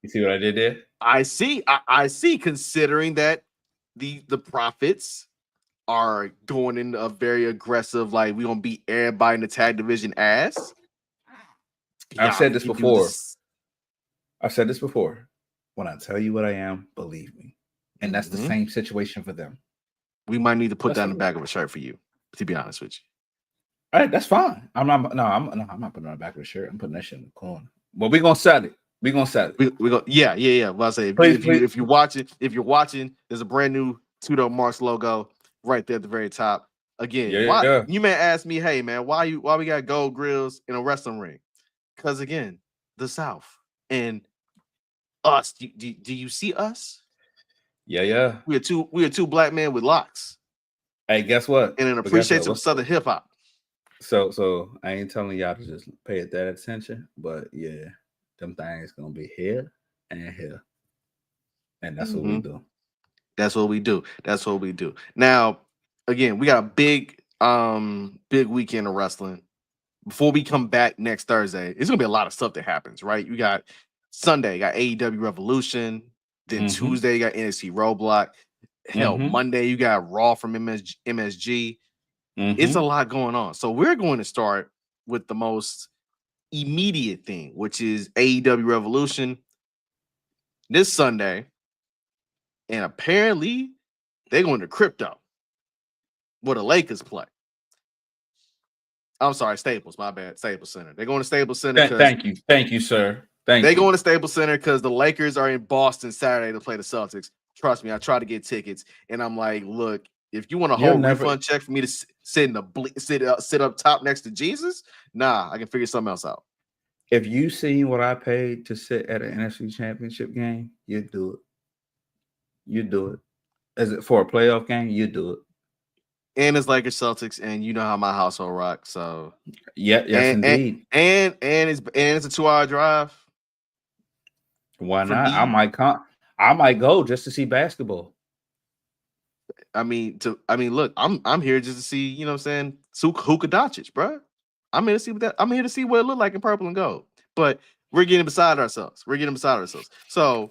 You see what I did there? I see. I see. Considering that the profits are going in a very aggressive, like we gonna beat everybody in the tag division ass. I've said this We do before. I've said this before. When I tell you what I am, believe me. And that's the same situation for them. We might need to put that in the back of a shirt for you, to be honest with you. All right, that's fine. I'm not putting it on the back of the shirt. I'm putting that shit in the corner. But we're gonna sell it. We're gonna sell it. We go, yeah. Well, I say if you're watching, there's a brand new 2DopeMarks logo right there at the very top. Again, you may ask me, hey man, why we got gold grills in a wrestling ring? Because again, the South and us. Do you see us? Yeah. We are two black men with locks. Hey, guess what? And an appreciation of Southern hip hop. So I ain't telling y'all to just pay it that attention, but yeah, them things gonna be here and here, and that's what we do. That's what we do. That's what we do. Now, again, we got a big weekend of wrestling. Before we come back next Thursday, it's gonna be a lot of stuff that happens, right? You got Sunday, you got AEW Revolution. Then Tuesday, you got NXT Roadblock. Hell, Monday, you got Raw from MSG. It's a lot going on. So we're going to start with the most immediate thing, which is AEW Revolution this Sunday. And apparently, they're going to Crypto, where the Lakers play. I'm sorry, Staples. My bad. Staples Center. They're going to Staples Center. Thank you, sir. They're going to Staples Center because the Lakers are in Boston Saturday to play the Celtics. Trust me, I tried to get tickets, and I'm like, look, if you want a whole refund check for me to sit up top next to Jesus, nah, I can figure something else out. If you seen what I paid to sit at an NFC Championship game, you'd do it. You do it. Is it for a playoff game? You do it. And it's Lakers Celtics, and you know how my household rocks. So yes, indeed. And it's a 2-hour drive. Why not? I might go just to see basketball. I mean, look, I'm here just to see, you know what I'm saying, Luka Doncic, bro. I'm here to see what it looked like in purple and gold. But we're getting beside ourselves. So,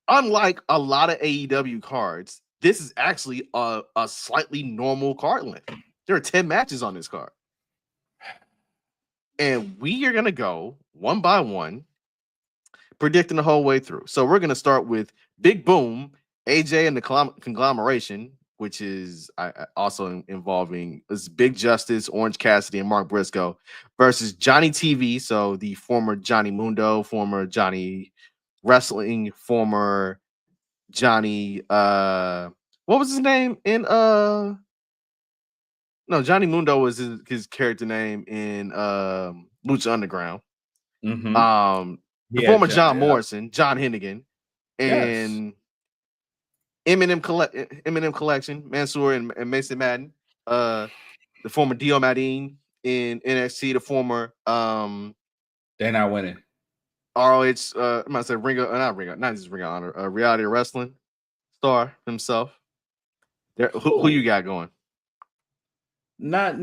unlike a lot of AEW cards, this is actually a slightly normal card length. There are 10 matches on this card. And we are going to go one by one, predicting the whole way through. So we're going to start with Big Boom, AJ and the Conglomeration, which is also involving Big Justice, Orange Cassidy, and Mark Briscoe versus Johnny TV. So the former Johnny Mundo, former Johnny Wrestling, former Johnny, what was his name in no, Johnny Mundo was his character name in Lucha Underground. The former John Morrison, John Hennigan, and Eminem Collection, Mansoor and Mason Madden, the former Dio Madine in NXT, the former they're not winning. ROH, I might say Ring of Honor, Reality Wrestling star himself. Who you got going? Not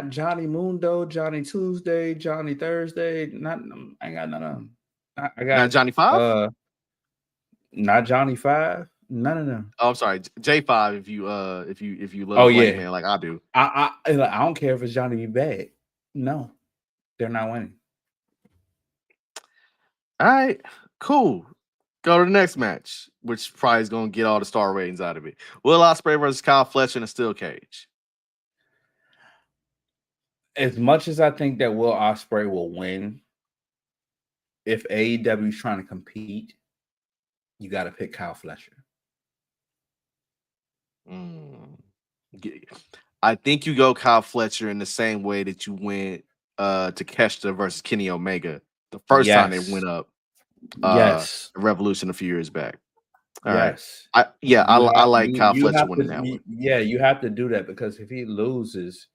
Johnny Mundo, Johnny Tuesday, Johnny Thursday. I ain't got none of them. I got not Johnny 5. Not Johnny 5. None of them. Oh, I'm sorry, J5. If you love man like I do. I don't care if it's Johnny B. Bad. No, they're not winning. All right, cool. Go to the next match, which probably is going to get all the star ratings out of it. Will Ospreay versus Kyle Fletcher in a steel cage. As much as I think that Will Ospreay will win, if AEW is trying to compete, you got to pick Kyle Fletcher. I think you go Kyle Fletcher in the same way that you went to Takeshita versus Kenny Omega the first time they went up. Revolution a few years back. All right. I like Kyle Fletcher winning that one. Yeah, you have to do that because if he loses,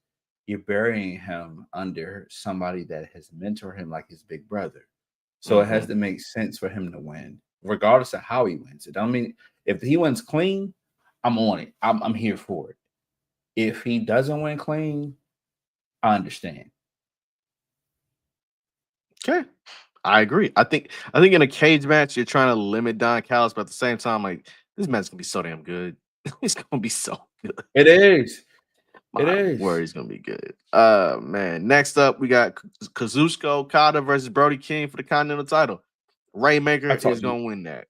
you're burying him under somebody that has mentored him like his big brother. So it has to make sense for him to win, regardless of how he wins it. I mean, if he wins clean, I'm on it. I'm here for it. If he doesn't win clean, I understand. Okay. I agree. I think in a cage match, you're trying to limit Don Callis, but at the same time, like, this match is gonna be so damn good. It's gonna be so good. It is. My It is. word, it's gonna be good. Man. Next up, we got Kazuchika Okada versus Brody King for the Continental title. Rainmaker is gonna win that.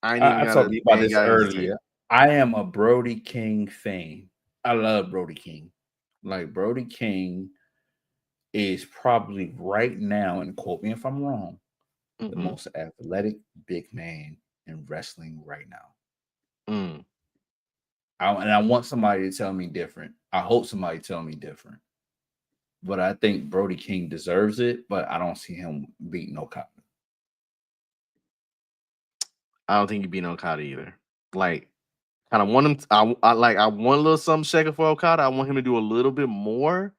I ain't even I talked gotta. to you about Ain't this gotta hesitate. earlier. I am a Brody King fan. I love Brody King. Like Brody King is probably right now, and quote me if I'm wrong, the most athletic big man in wrestling right now. Mm. And I want somebody to tell me different. I hope somebody tell me different. But I think Brody King deserves it, but I don't see him beating Okada. I don't think you beat Okada either. Like, kind of want him. I want a little something shaking for Okada. I want him to do a little bit more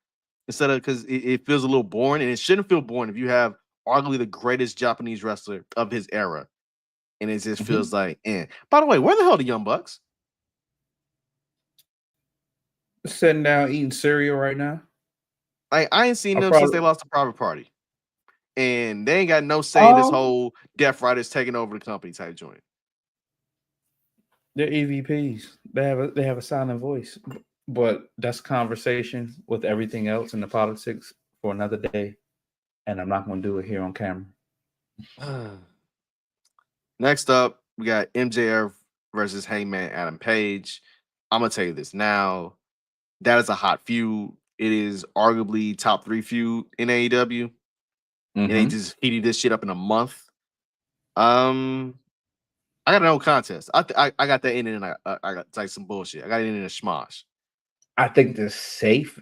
instead of because it feels a little boring, and it shouldn't feel boring if you have arguably the greatest Japanese wrestler of his era, and it just feels like. By the way, where the hell are the Young Bucks? Sitting down eating cereal right now. Like I ain't seen them since they lost to Private Party, and they ain't got no say in this whole Death Riders taking over the company type joint. They're EVPs. They have a silent voice, but that's conversation with everything else in the politics for another day, and I'm not going to do it here on camera. Next up, we got MJF versus Hangman Adam Page. I'm gonna tell you this now. That is a hot feud. It is arguably top 3 feud in AEW. It ain't just heating this shit up in a month. I got no contest. I got that in, and I got like some bullshit. I got it in a schmosh. I think the safe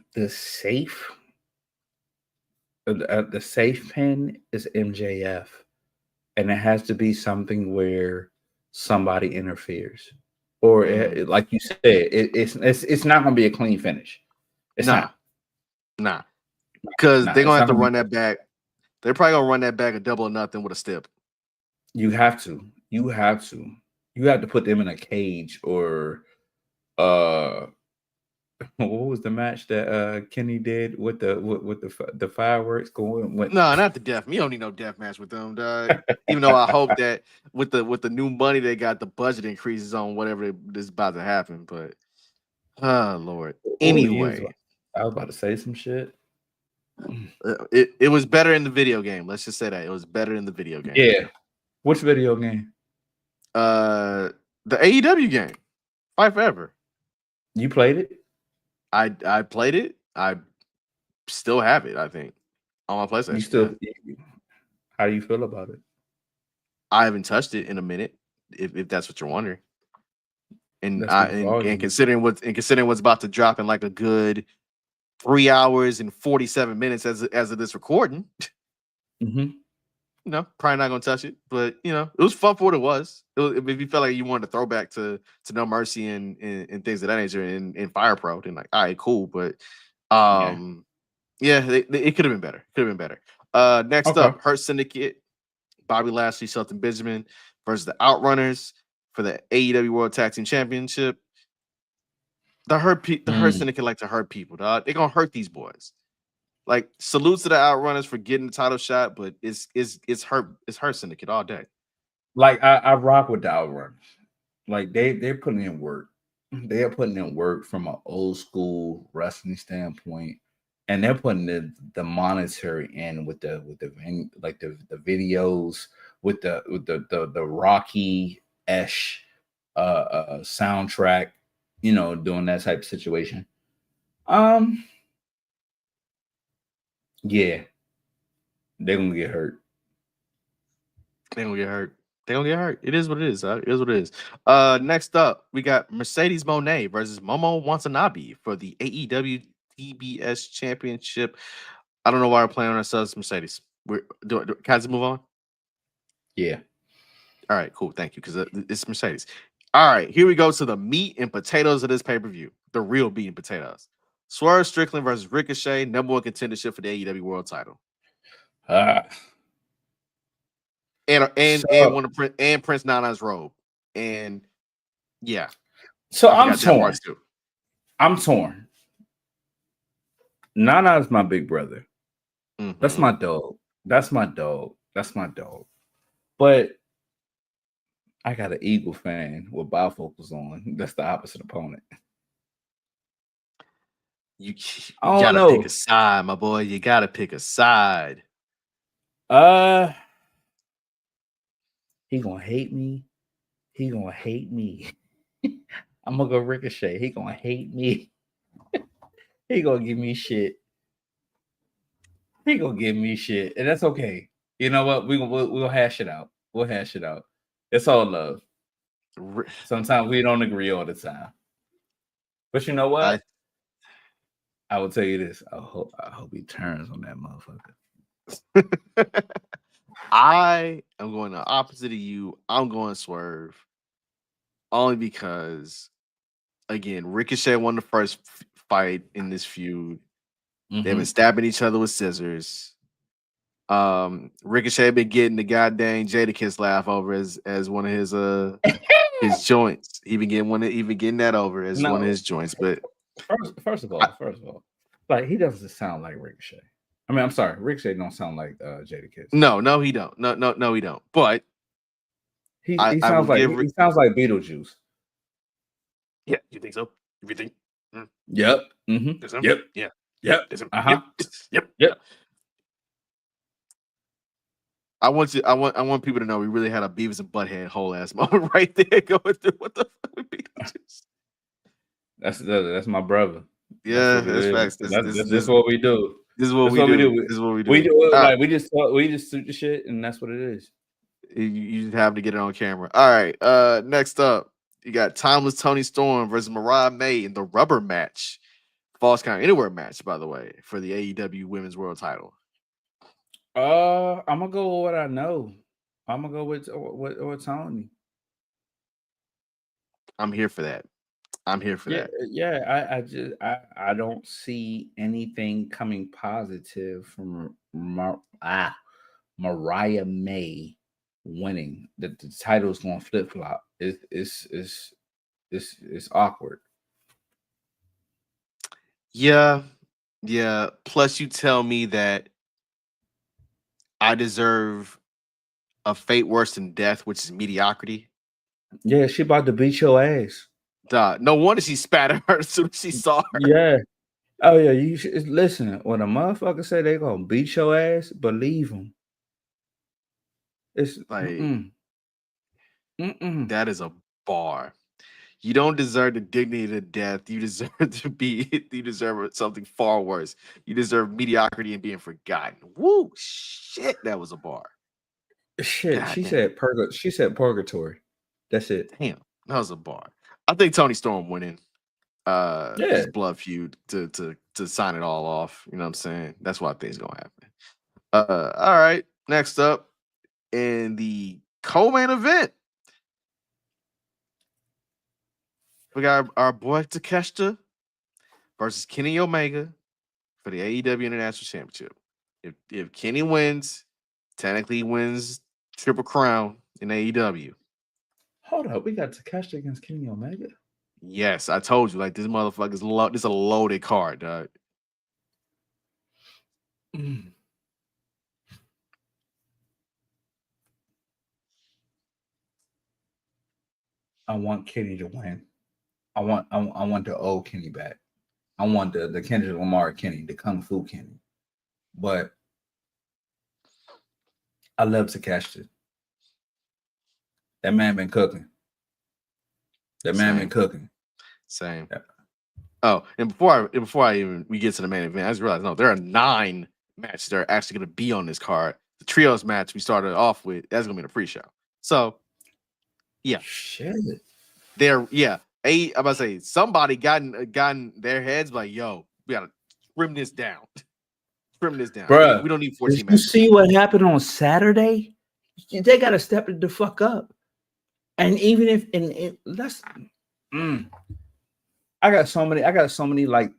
pin is MJF, and it has to be something where somebody interferes, or like you said, it's not going to be a clean finish. It's not. Because they're gonna have to run that back. They're probably gonna run that back a double or nothing with a step. You have to put them in a cage, or what was the match that Kenny did with the fireworks going? No, not the death. You don't need no death match with them, dog. Even though I hope that with the new money they got, the budget increases on whatever is about to happen. But oh Lord. Anyway, I was about to say some shit. It was better in the video game. Let's just say that it was better in the video game. Yeah. Which video game? The AEW game. Fight Forever. You played it? I played it. I still have it, I think, on my PlayStation. How do you feel about it? I haven't touched it in a minute, if that's what you're wondering. And considering what's about to drop in like a good 3 hours and 47 minutes as of this recording. No, probably not gonna touch it, but it was fun for what it was. If you felt like you wanted to throw back to No Mercy and things of that nature in Fire Pro, then like, all right, cool. But it could have been better. Next up, Hurt Syndicate, Bobby Lashley, Shelton Benjamin versus the Outrunners for the AEW World Tag Team Championship. The Hurt Syndicate like to hurt people, dog. They're gonna hurt these boys. Like, salutes to the Outrunners for getting the title shot, but it's Hurt Syndicate all day. Like I rock with the Outrunners. Like they're putting in work. They are putting in work from an old school wrestling standpoint, and they're putting the monetary in with the videos with the Rocky-esh soundtrack, doing that type of situation. Yeah, they're gonna get hurt. They're gonna get hurt. It is what it is. It is what it is. Next up, we got Mercedes Moné versus Momo Watanabe for the AEW TBS Championship. I don't know why we're playing on ourselves, Mercedes. Can I just move on? Yeah. All right, cool. Thank you, because it's Mercedes. All right, here we go to the meat and potatoes of this pay-per-view. The real meat and potatoes. Swerve Strickland versus Ricochet, #1 contendership for the AEW World Title. And Prince Nana's robe. And yeah. So I'm torn. I'm torn. Nana is my big brother. That's my dog. But I got an Eagle fan with bifocals on. That's the opposite opponent. You I don't gotta pick know. a side, my boy. You gotta pick a side. He gonna hate me. He gonna hate me. I'm gonna go Ricochet. He gonna hate me. He gonna give me shit. He gonna give me shit, and that's okay. You know what? We'll hash it out. We'll hash it out. It's all love. Sometimes we don't agree all the time, but you know what? I will tell you this. I hope he turns on that motherfucker. I am going the opposite of you. I'm going Swerve. Only because, again, Ricochet won the first fight in this feud. They've been stabbing each other with scissors. Ricochet been getting the goddamn Jadakiss laugh over as one of his joints. He been getting that over as one of his joints. But first of all, like he doesn't sound like Ricochet. I mean, I'm sorry, Ricochet don't sound like Jadakiss. No, he don't. No, he don't. But he sounds like Beetlejuice. Yeah, you think so? You think? Yep. Yep. Yeah. Yep. Yep. I want people to know we really had a Beavis and Butthead whole ass moment right there going through what the fuck with Beetlejuice. That's my brother. Yeah, that's facts. This is what we do. This is what we do. This is what we do. We do like we just shoot the shit, and that's what it is. You just have to get it on camera. All right. Next up, you got Timeless Tony Storm versus Mariah May in the rubber match, Falls Count Anywhere match, by the way, for the AEW Women's World Title. I'm gonna go with what I know. I'm gonna go with Tony. I'm here for that. That. Yeah, I don't see anything coming positive from Mariah May winning. The title's gonna flip flop. It's awkward. Yeah. Plus, you tell me that I deserve a fate worse than death, which is mediocrity. Yeah, she about to beat your ass. No wonder she spat at her as soon as she saw her. Yeah. Oh yeah, you should listen. When a motherfucker say they gonna beat your ass, believe them. It's like that is a bar. You don't deserve the dignity of death. You deserve you deserve something far worse. You deserve mediocrity and being forgotten. Woo, shit, that was a bar. Shit, God, she said purgatory. That's it. Damn, that was a bar. I think Tony Storm winning. His blood feud to sign it all off. You know what I'm saying? That's what I think is gonna happen. All right. Next up in the co-main event, we got our boy Takeshita versus Kenny Omega for the AEW International Championship. If Kenny wins, technically he wins Triple Crown in AEW. Hold up, we got Takeshita against Kenny Omega. Yes, I told you, like this motherfucker's this is a loaded card, dog. I want Kenny to win. I want the old Kenny back. I want the Kendrick Lamar Kenny, the Kung Fu Kenny. But I love Takeshita. That man been cooking. Same. Yeah. Oh, and before we get to the main event, I just realized there are 9 matches that are actually going to be on this card. The trios match we started off with, that's going to be the pre-show. So, yeah, shit. I'm about to say somebody gotten their heads like, yo, we got to trim this down. Bruh, we don't need 14 did matches. You see what happened on Saturday? They got to step it the fuck up. And even if that's I got so many like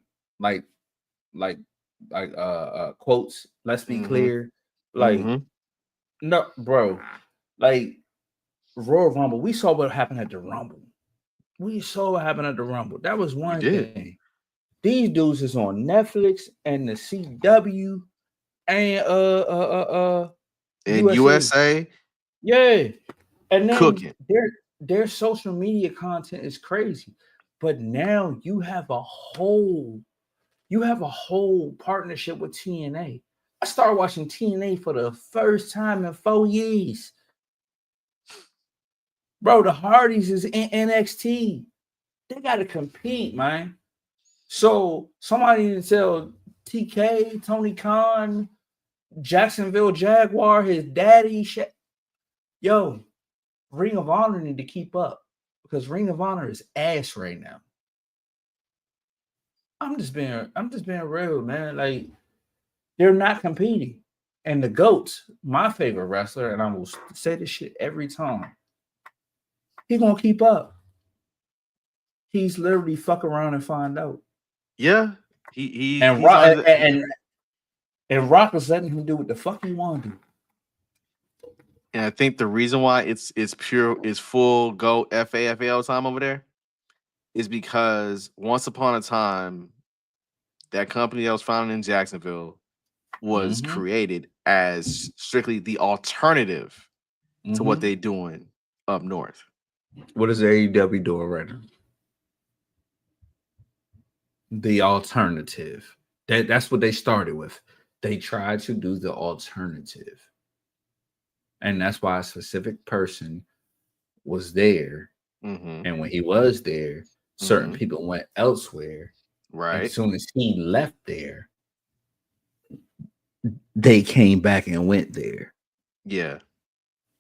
quotes. Let's be clear. Like no, bro. Like Royal Rumble. We saw what happened at the Rumble. That was one thing. These dudes is on Netflix and the CW and in USA. Yeah. And then cooking. their social media content is crazy. But now you have a whole partnership with TNA. I started watching TNA for the first time in 4 years. Bro, the Hardys is in NXT. They got to compete, man. So somebody need to tell TK, Tony Khan, Jacksonville Jaguar, his daddy, yo, Ring of Honor need to keep up because Ring of Honor is ass right now. I'm just being real, man. Like, they're not competing. And the GOAT, my favorite wrestler, and I will say this shit every time, he's gonna keep up. He's literally fuck around and find out. Yeah, he's and Rock is letting him do what the fuck he want to do. And I think the reason why it's full go FAFL time over there is because once upon a time, that company that was founded in Jacksonville was created as strictly the alternative to what they doing up north. What is AEW doing right now? The alternative. That's what they started with. They tried to do the alternative. And that's why a specific person was there. And when he was there, certain people went elsewhere. Right. As soon as he left there, they came back and went there. Yeah.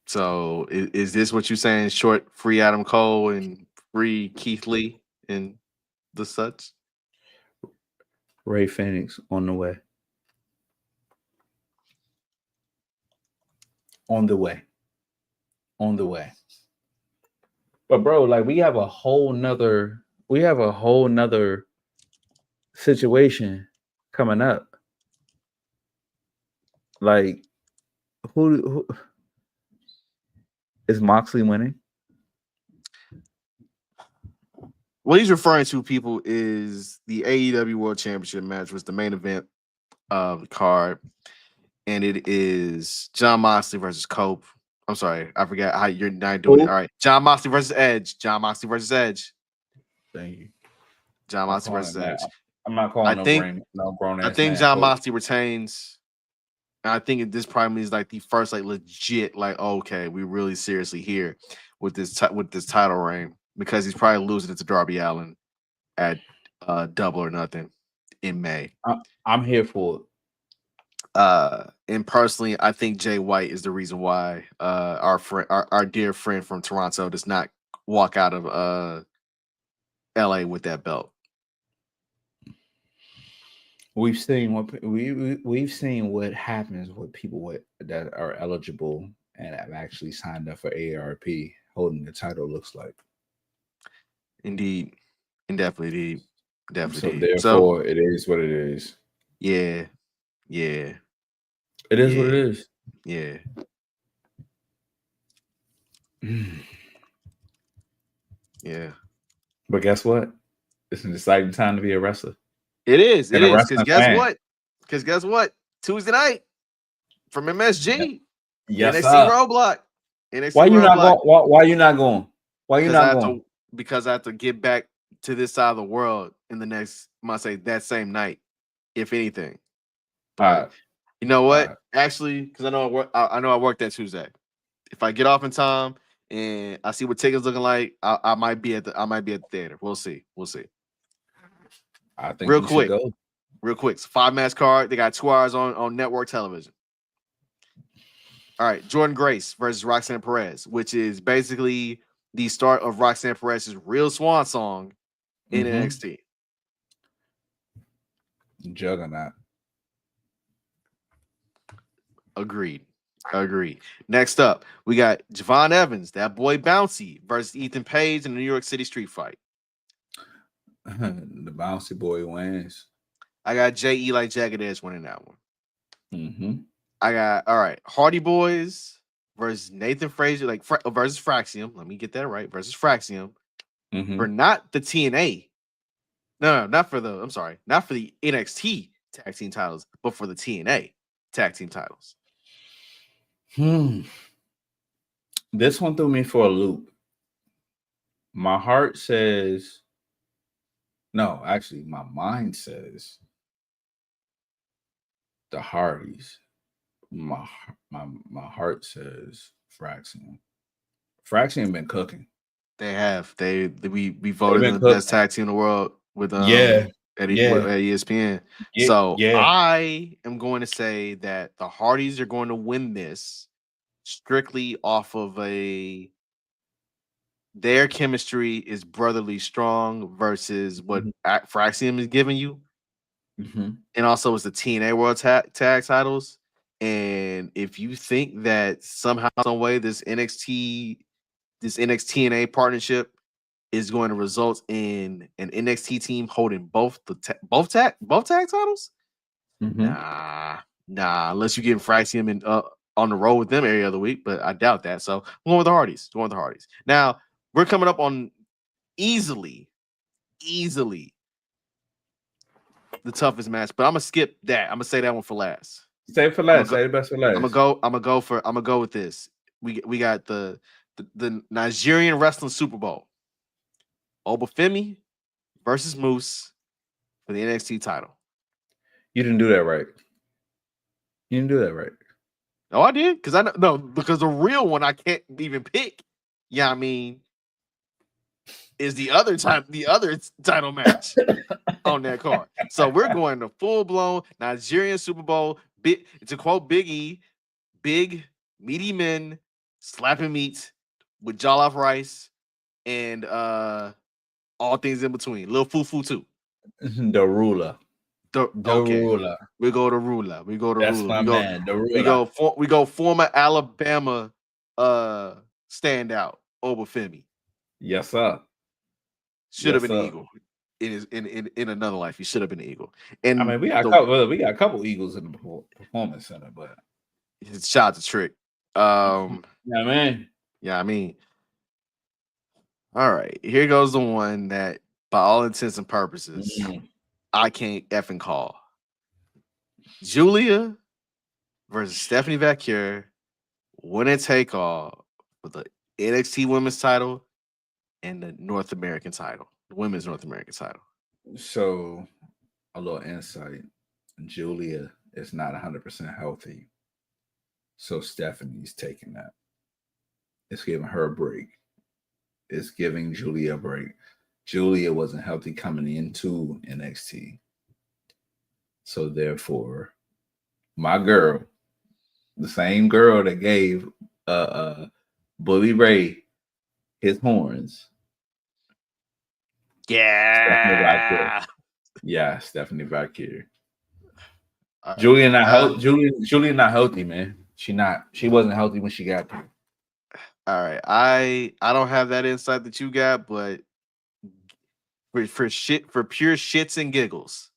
So is this what you're saying? Short, free Adam Cole and free Keith Lee and the such? Ray Phoenix on the way. On the way. But bro, like we have a whole nother situation coming up. Like who is Moxley winning? What he's referring to, people, is the AEW World Championship match was the main event of the card. And it is Jon Moxley versus Cope. I'm sorry, I forgot how you're not doing it. All right, Jon Moxley versus Edge. Thank you. Jon Moxley versus Edge. I'm not calling I think Jon Moxley retains. And I think this probably is like the first like legit like, okay, we really seriously here with this title reign, because he's probably losing it to Darby Allin at Double or Nothing in May. I'm here for it. And personally, I think Jay White is the reason why our dear friend from Toronto does not walk out of LA with that belt. We've seen what happens with people that are eligible and have actually signed up for AARP holding the title looks like. Indeed, and definitely. So therefore, it is what it is. Yeah. It is what it is. Yeah. Yeah. But guess what? It's an exciting time to be a wrestler. It is. Because guess what? Tuesday night from MSG. Yes, NXT Roadblock. Why you not going? Because I have to get back to this side of the world in the next, I must say, that same night, if anything. But you know what? Actually, because I know I work that Tuesday. If I get off in time and I see what tickets looking like, I might be at the theater. We'll see. I think real quick. It's a 5-match card. They got 2 hours on network television. All right, Jordan Grace versus Roxanne Perez, which is basically the start of Roxanne Perez's real swan song in NXT. Juggernaut. Agreed. Next up, we got Javon Evans, that boy Bouncy, versus Ethan Page in the New York City street fight. The Bouncy boy wins. I got J.E. like Jagged Edge winning that one. I got, all right, Hardy Boys versus Nathan Frazier, versus Fraxium. Let me get that right. Versus Fraxium. For not the TNA. No, not for the NXT tag team titles, but for the TNA tag team titles. This one threw me for a loop. My heart says no. Actually, my mind says the Hardys. My heart says Fraxian. Fraxian been cooking. They have. We They've voted been them the best cooking. tag team in the world with Yeah, at yeah, ESPN. yeah, So yeah. I am going to say that the Hardys are going to win this strictly off of their chemistry is brotherly strong versus what Fraxium is giving you. Mm-hmm. And also it's the TNA World Tag titles. And if you think that somehow, some way, this NXT-TNA partnership is going to result in an NXT team holding both tag titles, Mm-hmm. nah. Unless you get Fraxium and on the road with them every other week, but I doubt that. So I'm going with the Hardys. Now we're coming up on easily the toughest match, but I'm gonna skip that. I'm gonna say that one for last. Save for last. Save the best for last. I'm gonna go with this. We got the Nigerian wrestling Super Bowl. Obafemi versus Moose for the NXT title. You didn't do that right. You didn't do that right. Oh, I did because because the real one I can't even pick. Yeah, I mean, is the other title match on that card. So we're going to full blown Nigerian Super Bowl. To quote Big E, big meaty men slapping meat with jollof rice and all things in between. Little fufu too. The ruler. The ruler. We go to ruler. That's my man. The ruler. We go former Alabama standout Obafemi. Yes, sir. Should have been an Eagle. In another life, he should have been an Eagle. And I mean, we got a couple Eagles in the performance center, but his shot's a trick. yeah, man. Yeah, I mean. All right, here goes the one that, by all intents and purposes, I can't effing call. Julia versus Stephanie Vacure, winner take all for the NXT Women's title and the North American title, the Women's North American title. So, a little insight: Julia is not 100% healthy, so Stephanie's taking that. It's giving her a break. It's giving Julia a break. Julia wasn't healthy coming into NXT. So therefore, my girl, the same girl that gave Bully Ray his horns. Yeah. Stephanie Vacure. Julia not healthy, man. She wasn't healthy when she got there. All right. I don't have that insight that you got, but for pure shits and giggles.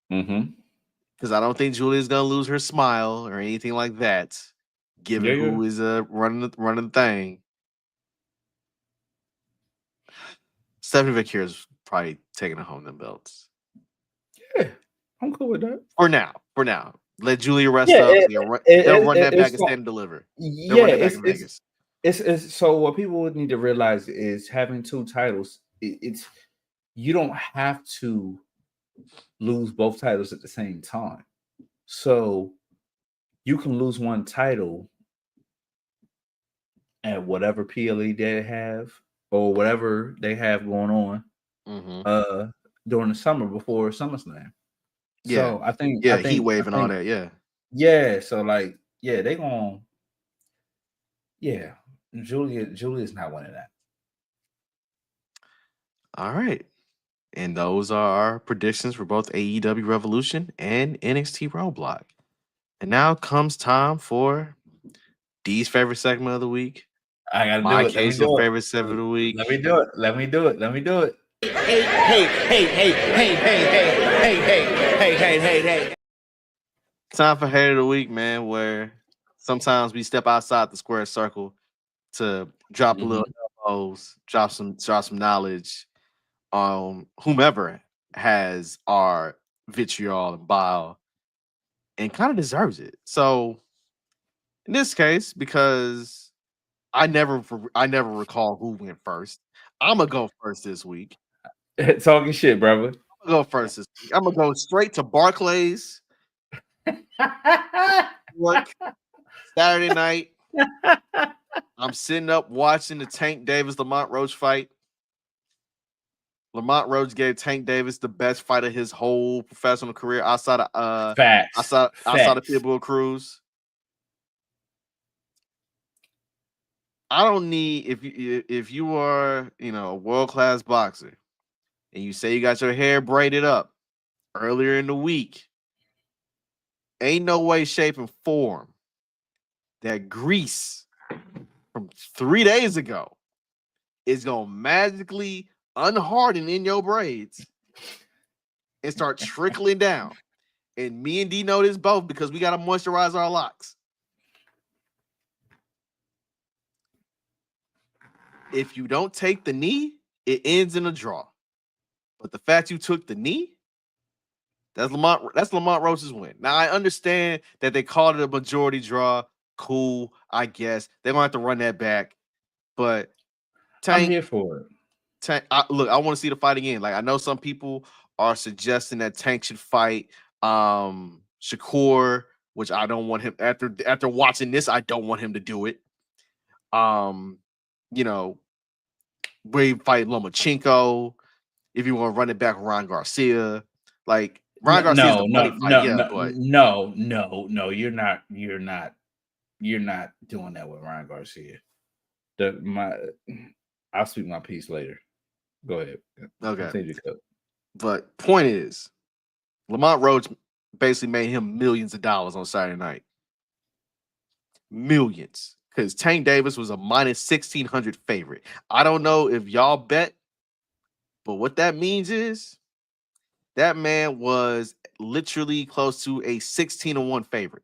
Because I don't think Julia's gonna lose her smile or anything like that, given who is running the thing. Stephanie Vacure is probably taking home them belts. Yeah, I'm cool with that. For now. Let Julia rest up. They'll run that back and stand and deliver. It's so what people would need to realize is having two titles. It's you don't have to lose both titles at the same time. So you can lose one title at whatever PLE they have or whatever they have going on during the summer before SummerSlam. So I think heat wave and all that. Yeah. So they gonna Julia's not winning that. All right. And those are our predictions for both AEW Revolution and NXT Roadblock. And now comes time for D's favorite segment of the week. I gotta My do it. Queso's favorite segment of the week. Let me do it. Hey. Time for Hate of the Week, man, where sometimes we step outside the square circle to drop a little elbows, drop some knowledge on whomever has our vitriol and bile and kind of deserves it. So in this case, because I never recall who went first. I'm gonna go first this week. Talking shit, brother. I'm gonna go first this week. I'm gonna go straight to Barclays. Look, Saturday night. I'm sitting up watching the Tank Davis Lamont Roach fight. Lamont Roach gave Tank Davis the best fight of his whole professional career outside of Facts. outside of Pitbull Cruz. I don't need if you are a world-class boxer and you say you got your hair braided up earlier in the week, ain't no way, shape, and form that grease from 3 days ago is gonna magically unharden in your braids and start trickling down. And me and D know this both because we gotta moisturize our locks. If you don't take the knee, it ends in a draw. But the fact you took the knee, that's Lamont Roach's win. Now I understand that they called it a majority draw. Cool, I guess. They're gonna have to run that back. But Tank, I'm here for it. Tank, I want to see the fight again. Like I know some people are suggesting that Tank should fight Shakur, which I don't want him after watching this. I don't want him to do it. We fight Lomachenko. If you want to run it back with Ryan Garcia, like Ryan Garcia is the money fight, but no, you're not doing that with Ryan Garcia. I'll speak my piece later. Go ahead. Okay. But point is, Lamont Roach basically made him millions of dollars on Saturday night. Millions. Because Tank Davis was a minus 1,600 favorite. I don't know if y'all bet, but what that means is that man was literally close to a 16-1 favorite,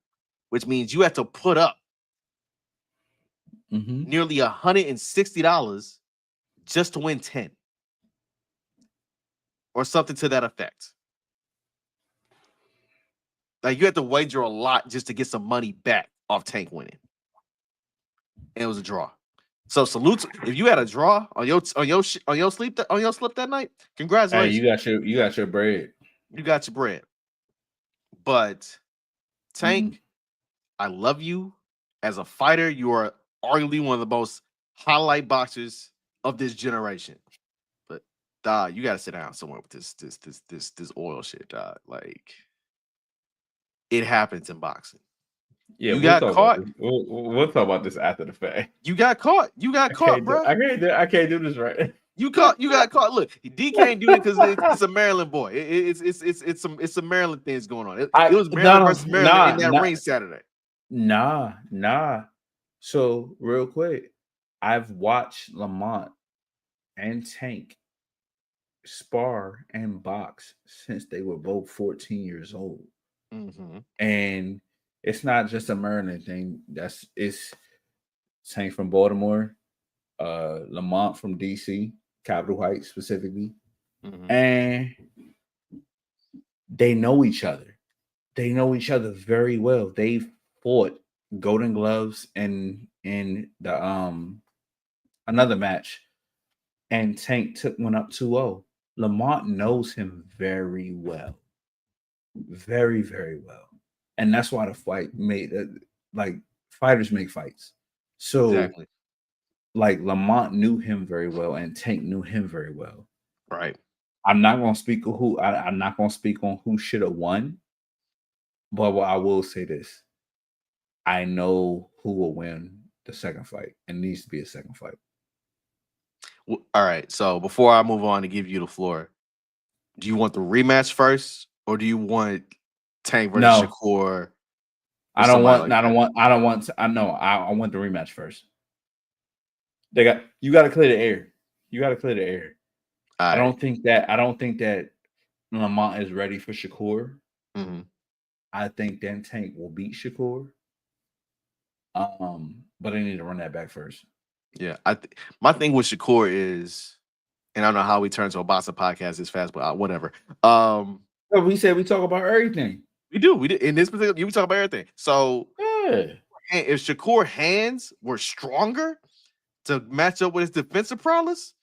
which means you have to put up nearly $160 just to win 10 or something to that effect. Like you have to wager a lot just to get some money back off Tank winning. And it was a draw. So salute if you had a draw on your slip that night. Congratulations. Hey, you got your bread. You got your bread. But Tank, I love you as a fighter. You are arguably one of the most highlight boxers of this generation. But dog, you got to sit down somewhere with this oil shit, dog. Like it happens in boxing. Yeah, you got caught. We'll talk about this after the fact. You got caught. You got caught, bro. I can't do this right. You got caught. Look, D can't do it because it's a Maryland boy. It's some Maryland things going on. It was Maryland versus Maryland in that ring Saturday. Nah. So real quick, I've watched Lamont and Tank spar and box since they were both 14 years old, and it's not just a Maryland thing. It's Tank from Baltimore, Lamont from DC, Capitol Heights specifically, and they know each other. They know each other very well. They've fought Golden Gloves in the another match, and Tank took one up 2-0. Lamont knows him very well, very, very well. And that's why the fight made fighters make fights. So exactly. Like Lamont knew him very well and Tank knew him very well. Right. I'm not gonna speak on who I'm not gonna speak on who should have won. But what I will say this. I know who will win the second fight. It needs to be a second fight. Well, all right. So before I move on to give you the floor, do you want the rematch first, or do you want Tank versus Shakur? I want the rematch first. You got to clear the air. I don't think that Lamont is ready for Shakur. I think then Tank will beat Shakur. But I need to run that back first. Yeah, my thing with Shakur is, and I don't know how we turn to a boxing podcast this fast, but whatever. We said we talk about everything. We do. We did in this particular. We talk about everything. So yeah, if Shakur hands were stronger, to match up with his defensive prowess.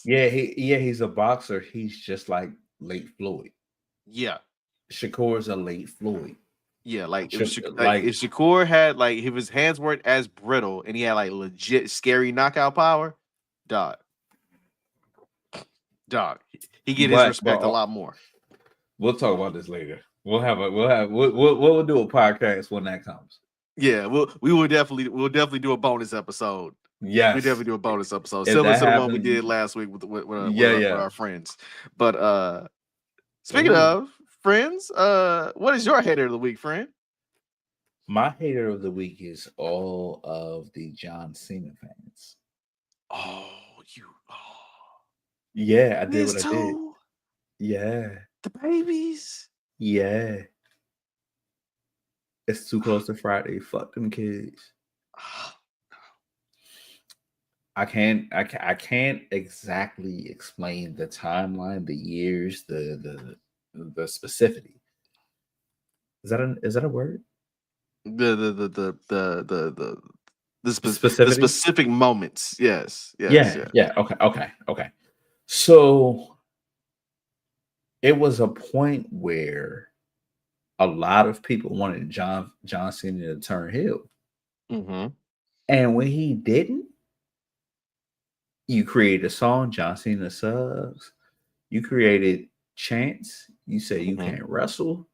He's a boxer. He's just like late Floyd. Yeah. Shakur's a late Floyd. Yeah, like if Shakur had like if his hands weren't as brittle and he had like legit scary knockout power, dog, he get his respect a lot more. We'll talk about this later. We'll do a podcast when that comes. Yeah, we'll definitely do a bonus episode. Yes, we definitely do a bonus episode similar to the one we did last week with our friends. But speaking of friends, what is your hater of the week, friend? My hater of the week is all of the John Cena fans. Yeah, I did what I did. Yeah. The babies. Yeah. It's too close to Friday. Fuck them kids. I can't exactly explain the timeline, the years, the specificity. Is that a word? The specific moments. Yes. Yeah. Okay. So it was a point where a lot of people wanted John Cena to turn heel. Mm-hmm. And when he didn't, you created a song, John Cena Sucks. You created chants. You said you can't wrestle.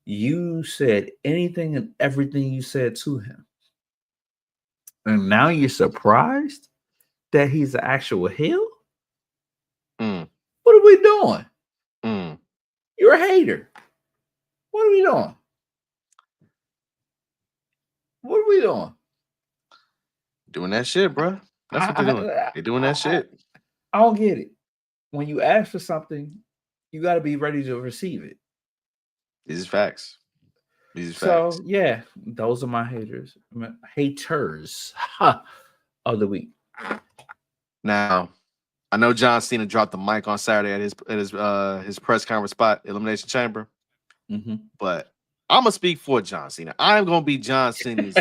You said anything and everything you said to him. And now you're surprised that he's an actual heel? What are we doing? You're a hater. What are we doing? Doing that shit, bro. That's what they're doing. They're doing that shit. I don't get it. When you ask for something, you got to be ready to receive it. These are facts. So, yeah, those are my haters of the week. Now, I know John Cena dropped the mic on Saturday at his press conference spot, Elimination Chamber. But I'm gonna speak for John Cena. I'm gonna be John Cena's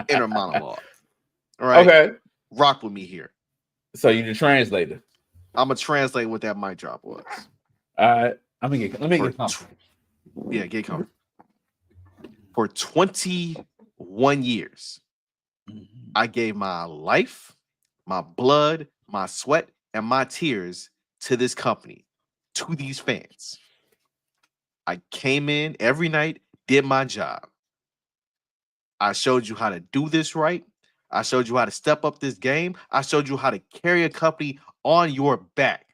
inner monologue. All right. Okay. Rock with me here. So you're the translator. I'm gonna translate what that mic drop was. All right. Let me get comfortable. Yeah, get comfortable. For 21 years, I gave my life, my blood, my sweat, and my tears to this company, to these fans. I came in every night, did my job. I showed you how to do this right. I showed you how to step up this game. I showed you how to carry a company on your back,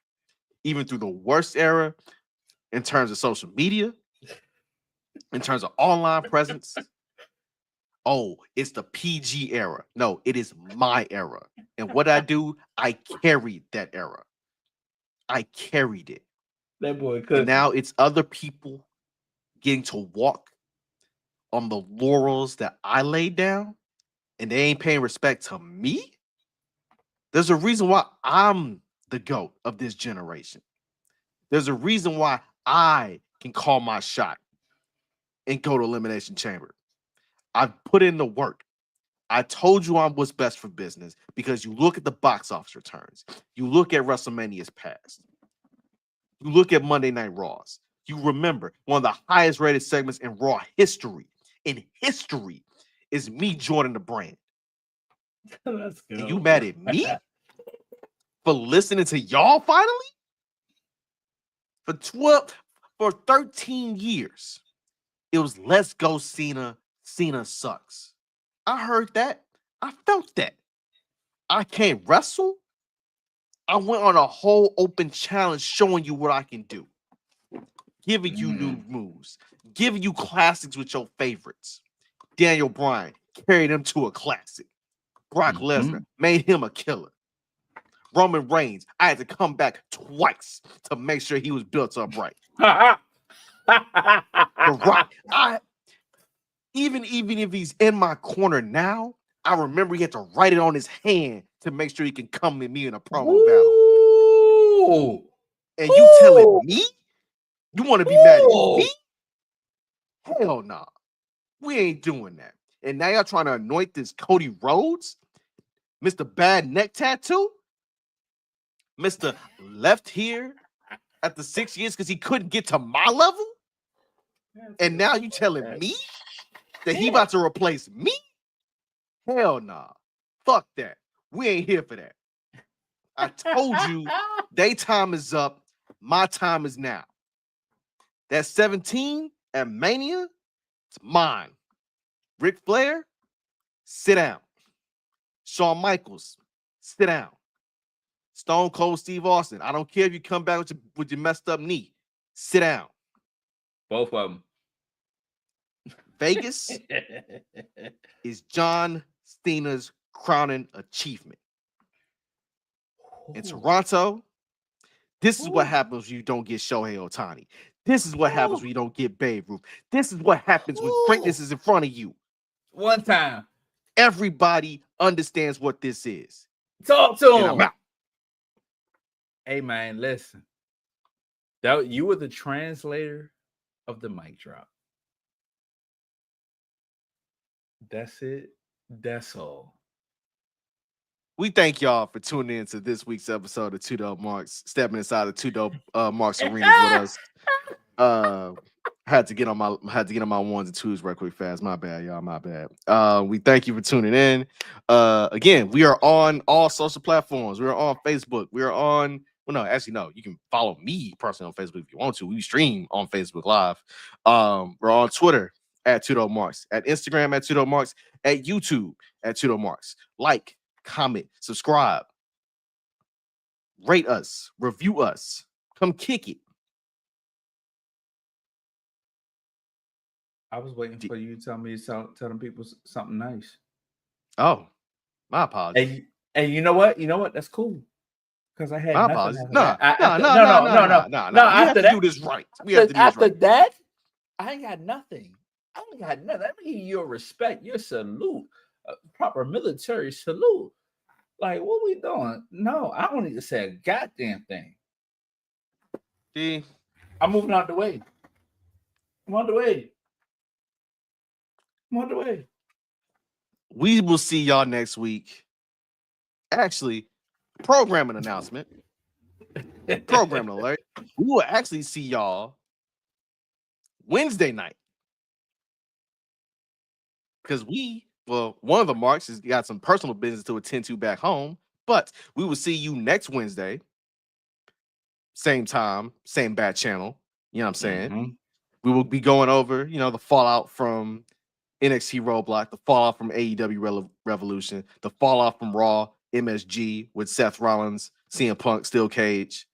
even through the worst era in terms of social media, in terms of online presence. Oh, it's the PG era. No, it is my era. And what I do, I carried that era. I carried it. That boy could. And now it's other people getting to walk on the laurels that I laid down, and they ain't paying respect to me. There's a reason why I'm the GOAT of this generation. There's a reason why I can call my shot and go to Elimination Chamber. I've put in the work. I told you I'm what's best for business because you look at the box office returns. You look at WrestleMania's past. You look at Monday Night Raws. You remember one of the highest rated segments in Raw history. In history is me joining the brand. That's good. And you mad at me for listening to y'all finally? For 13 years, it was let's go Cena. Cena sucks. I heard that. I felt that. I can't wrestle. I went on a whole open challenge showing you what I can do. Giving you new moves. Giving you classics with your favorites. Daniel Bryan carried him to a classic. Brock Lesnar made him a killer. Roman Reigns, I had to come back twice to make sure he was built up right. The Rock, even if he's in my corner now, I remember he had to write it on his hand to make sure he can come to me in a promo battle. And you telling me you want to be mad at me? Hell no. We ain't doing that. And now y'all trying to anoint this Cody Rhodes? Mr. Bad Neck Tattoo, Mr. Left here after 6 years because he couldn't get to my level, and now you telling me that he about to replace me? Hell nah. Fuck that. We ain't here for that. I told you their time is up. My time is now. That 17 at Mania, it's mine. Ric Flair, sit down. Shawn Michaels, sit down. Stone Cold Steve Austin, I don't care if you come back with your messed up knee. Sit down. Both of them. Vegas is John Cena's crowning achievement. In Toronto, this is what happens when you don't get Shohei Ohtani. This is what happens when you don't get Babe Ruth. This is what happens when greatness is in front of you. One time. Everybody understands what this is. Talk to And him. I'm out. Hey, man, listen. You were the translator of the mic drop. That's it. That's all. We thank y'all for tuning in to this week's episode of 2DopeMarks, stepping inside the 2DopeMarks arenas with us. Had to get on my ones and twos right quick fast. My bad, y'all. My bad. We thank you for tuning in. Again, we are on all social platforms. We are on Facebook. We are on. Well, no, actually, no. You can follow me personally on Facebook if you want to. We stream on Facebook Live. We're on Twitter at 2DopeMarks, at Instagram at 2DopeMarks, at YouTube at 2DopeMarks. Like, comment, subscribe, rate us, review us, come kick it. I was waiting for you to tell me telling people something nice. Oh, my apologies. And you know what? You know what? That's cool. Because I had my nothing. apologies. No. No. We have to do this right. We have to do this after right. that, I ain't got nothing. I ain't got nothing. Let me give you your respect, your salute, a proper military salute. Like, what we doing? No, I don't need to say a goddamn thing. See, I'm moving out the way. I'm on the way. I'm on the way. We will see y'all next week. Actually, programming announcement. Programming alert. We will actually see y'all Wednesday night. Because one of the Marks has got some personal business to attend to back home. But we will see you next Wednesday. Same time, same bat channel. You know what I'm saying? Mm-hmm. We will be going over, the fallout from NXT Roadblock, the fallout from AEW Revolution, the fallout from Raw, MSG with Seth Rollins, CM Punk, Steel Cage.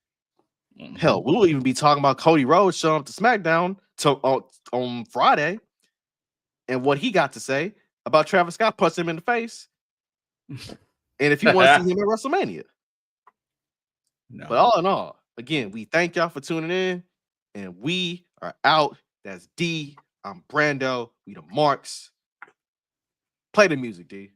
Mm-hmm. Hell, we'll even be talking about Cody Rhodes showing up to SmackDown on Friday and what he got to say about Travis Scott punching him in the face. And if you want to see him at WrestleMania. No. But all in all, again, we thank y'all for tuning in, and we are out. That's D. I'm Brando. We the Marks. Play the music, D.